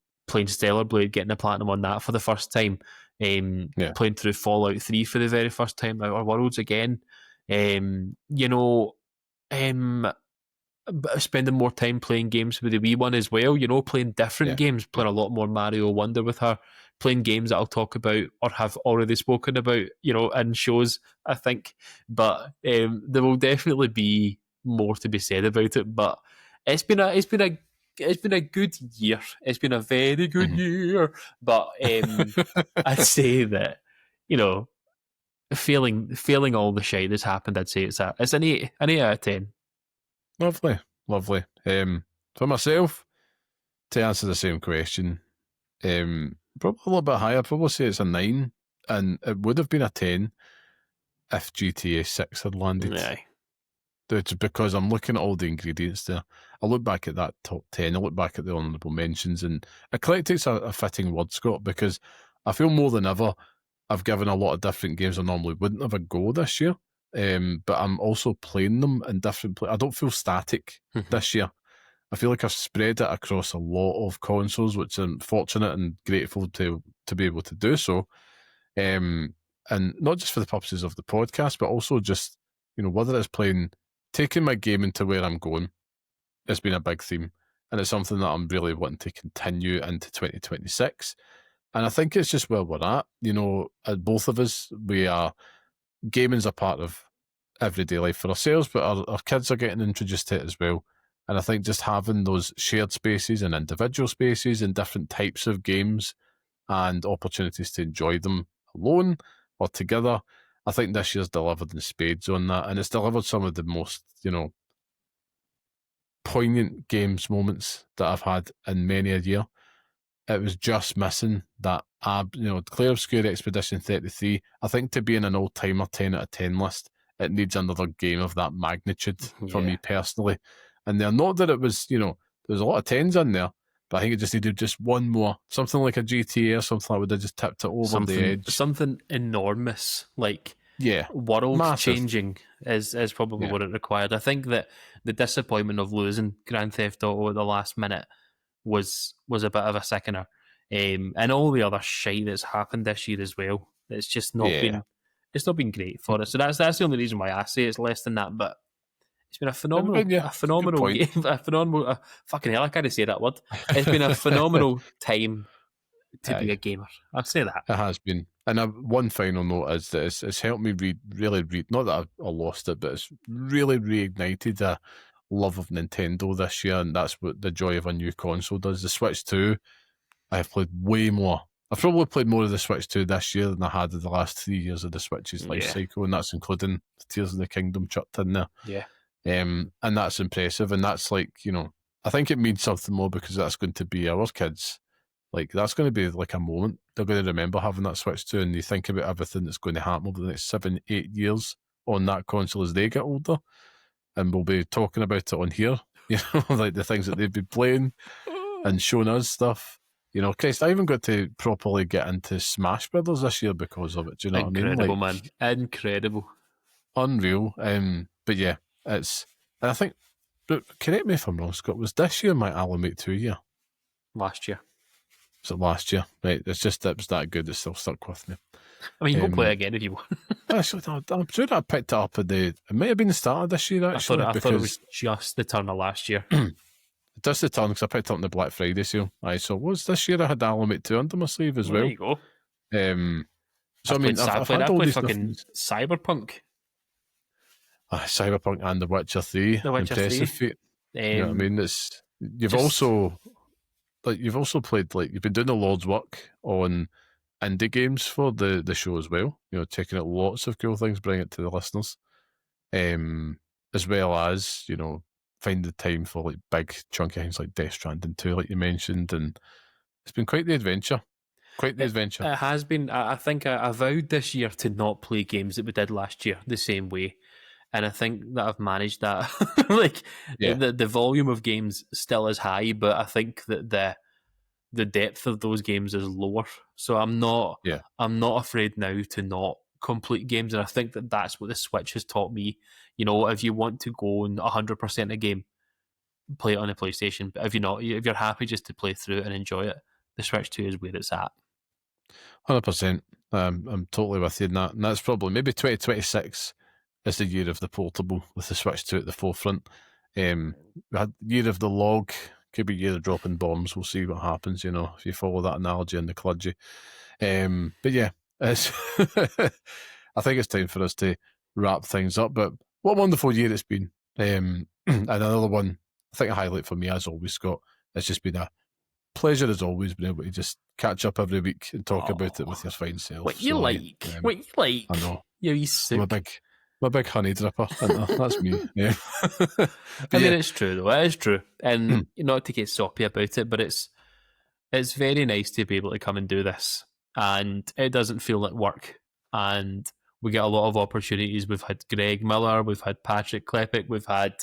Stellar Blade, getting the Platinum on that for the first time, playing through Fallout 3 for the very first time, Outer Worlds again, spending more time playing games with the wee one as well, playing different games, playing a lot more Mario Wonder with her, playing games that I'll talk about or have already spoken about, in shows, I think. But there will definitely be more to be said about it. But it's been a good year. It's been a very good year. But I'd say that, failing all the shite that's happened, I'd say it's an 8 out of 10. Lovely, lovely. For myself, to answer the same question, probably a little bit higher. I'd probably say it's a 9, and it would have been a 10 if GTA 6 had landed. Aye. It's because I'm looking at all the ingredients there. I look back at that top 10, I look back at the honourable mentions, and eclectic's a fitting word, Scott, because I feel more than ever I've given a lot of different games I normally wouldn't have a go this year, but I'm also playing them in different I don't feel static this year. I feel like I've spread it across a lot of consoles, which I'm fortunate and grateful to be able to do so. And not just for the purposes of the podcast, but also just, whether it's taking my gaming to where I'm going, it's been a big theme. And it's something that I'm really wanting to continue into 2026. And I think it's just where we're at. Both of us, gaming's a part of everyday life for ourselves, but our kids are getting introduced to it as well. And I think just having those shared spaces and individual spaces and different types of games and opportunities to enjoy them alone or together, I think this year's delivered in spades on that. And it's delivered some of the most, poignant games moments that I've had in many a year. It was just missing that, Clair Obscure Expedition 33. I think to be in an all-timer 10 out of 10 list, it needs another game of that magnitude for me personally. And they're not that it was, there's a lot of 10s in there, but I think it just needed just one more. Something like a GTA or something that would have just tipped it over the edge. Something enormous, like massive. world-changing is probably what it required. I think that the disappointment of losing Grand Theft Auto at the last minute was a bit of a sickener. And all the other shite that's happened this year as well. It's just not been great for us. So that's the only reason why I say it's less than that. But it's been a phenomenal game. Fucking hell, I can't say that word. It's been a phenomenal time to be a gamer. I'd say that. It has been. And one final note is that it's helped me really read, not that I lost it, but it's really reignited a love of Nintendo this year, and that's what the joy of a new console does. The Switch 2, I have played way more. I've probably played more of the Switch 2 this year than I had in the last 3 years of the Switch's life cycle, and that's including Tears of the Kingdom chucked in there. Yeah. And that's impressive, and that's like, I think it means something more because that's going to be our kids. Like, that's going to be like a moment. They're going to remember having that Switch 2, and they think about everything that's going to happen over the next 7-8 years on that console as they get older. And we'll be talking about it on here, like the things that they've been playing and showing us stuff. Christ, I even got to properly get into Smash Brothers this year because of it. Do you know what I mean? Incredible, man. Incredible. Unreal. But yeah, and I think, but correct me if I'm wrong, Scott, was this year my Alan Wake 2 year? Last year. Was it last year? Right, it was that good, it's still stuck with me. I mean, you can play it again if you want. Actually, I'm sure I picked it up it might have been the start of this year, actually. I thought it was just the turn of last year. Just the turn, because I picked it up on the Black Friday sale. So was this year I had Alan Wake 2 under my sleeve as well. There you go. So I've had all played these fucking Cyberpunk. Cyberpunk and The Witcher 3. The Witcher 3. Impressive feat. You know what I mean? You've also played, like, you've been doing the Lord's work on indie games for the show as well. Checking out lots of cool things, bringing it to the listeners. As well as, find the time for like big chunky things like Death Stranding 2, like you mentioned, and it's been quite the adventure. It has been. I think I vowed this year to not play games that we did last year the same way. And I think that I've managed that. The volume of games still is high, but I think that the depth of those games is lower. So I'm not afraid now to not complete games, and I think that's what the Switch has taught me. If you want to go on 100% a game, play it on a PlayStation. But if you're happy just to play through it and enjoy it, the Switch 2 is where it's at. 100%. I'm totally with you in that, and that's probably maybe 2026 is the year of the portable with the Switch 2 at the forefront. We had year of the log, could be year of dropping bombs. We'll see what happens, if you follow that analogy in the clergy. But yeah, it's I think it's time for us to wrap things up. But what a wonderful year it's been. And another one, I think a highlight for me, as always, Scott, it's just been a pleasure as always, being able to just catch up every week and talk about it with your fine self. What you like? I know. You sick. My big honey dripper. That's me. Yeah. But I mean, yeah. it's true though. It is true, and not to get soppy about it, but it's very nice to be able to come and do this, and it doesn't feel like work. And we get a lot of opportunities. We've had Greg Miller, we've had Patrick Klepek, we've had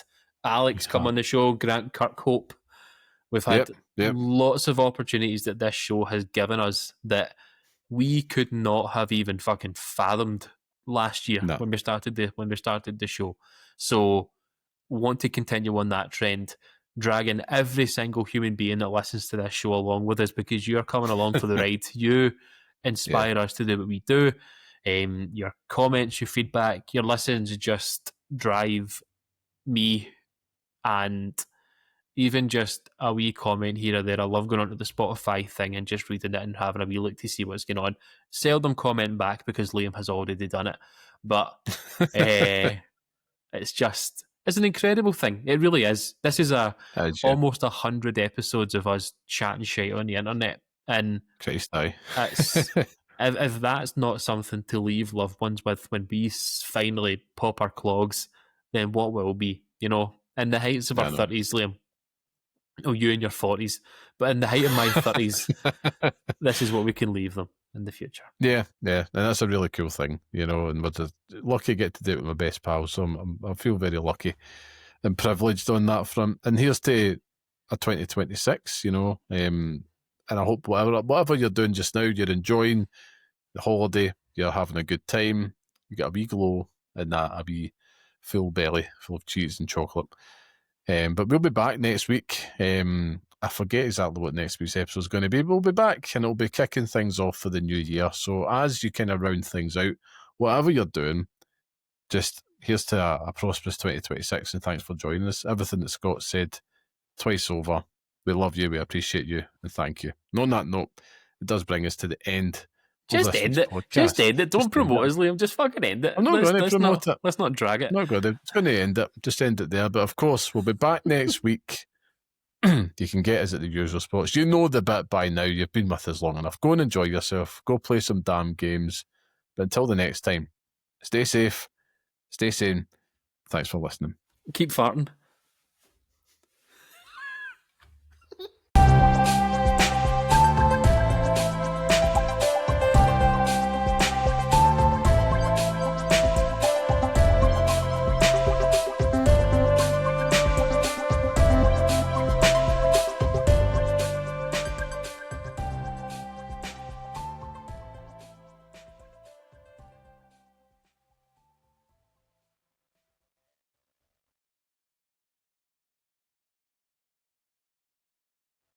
Alex come on the show, Grant Kirkhope. We've had Yep. lots of opportunities that this show has given us that we could not have even fucking fathomed last year No. when we started the show. So want to continue on that trend, dragging every single human being that listens to this show along with us, because you're coming along for the ride. You inspire us to do what we do. Your comments, your feedback, your listens just drive me, and even just a wee comment here or there. I love going onto the Spotify thing and just reading it and having a wee look to see what's going on. Seldom comment back because Liam has already done it, but it's an incredible thing. It really is. This is almost 100 episodes of us chatting shit on the internet, and Christ, aye. it's if that's not something to leave loved ones with when we finally pop our clogs, then what will be? You know, in the heights of our 30s, Liam. Oh, you in your 40s, but in the height of my 30s, this is what we can leave them in the future. Yeah, and that's a really cool thing, you know. And we're lucky to get to do it with my best pal, so I feel very lucky and privileged on that front. And here's to a 2026, you know. And I hope whatever you're doing just now, you're enjoying the holiday, you're having a good time, you got a wee glow and a wee full belly full of cheese and chocolate. But we'll be back next week. I forget exactly what next week's episode is going to be. We'll be back and it'll be kicking things off for the new year. So as you kind of round things out, whatever you're doing, just here's to a prosperous 2026, and thanks for joining us. Everything that Scott said twice over. We love you, we appreciate you, and thank you. And on that note, it does bring us to the end. Just end it. Just end it. Don't promote us, Liam. Just fucking end it. I'm not going to promote it. Let's not drag it. I'm not going to. It's going to end it. Just end it there. But of course, we'll be back next week. You can get us at the usual spots. You know the bit by now. You've been with us long enough. Go and enjoy yourself. Go play some damn games. But until the next time, stay safe, stay sane. Thanks for listening. Keep farting.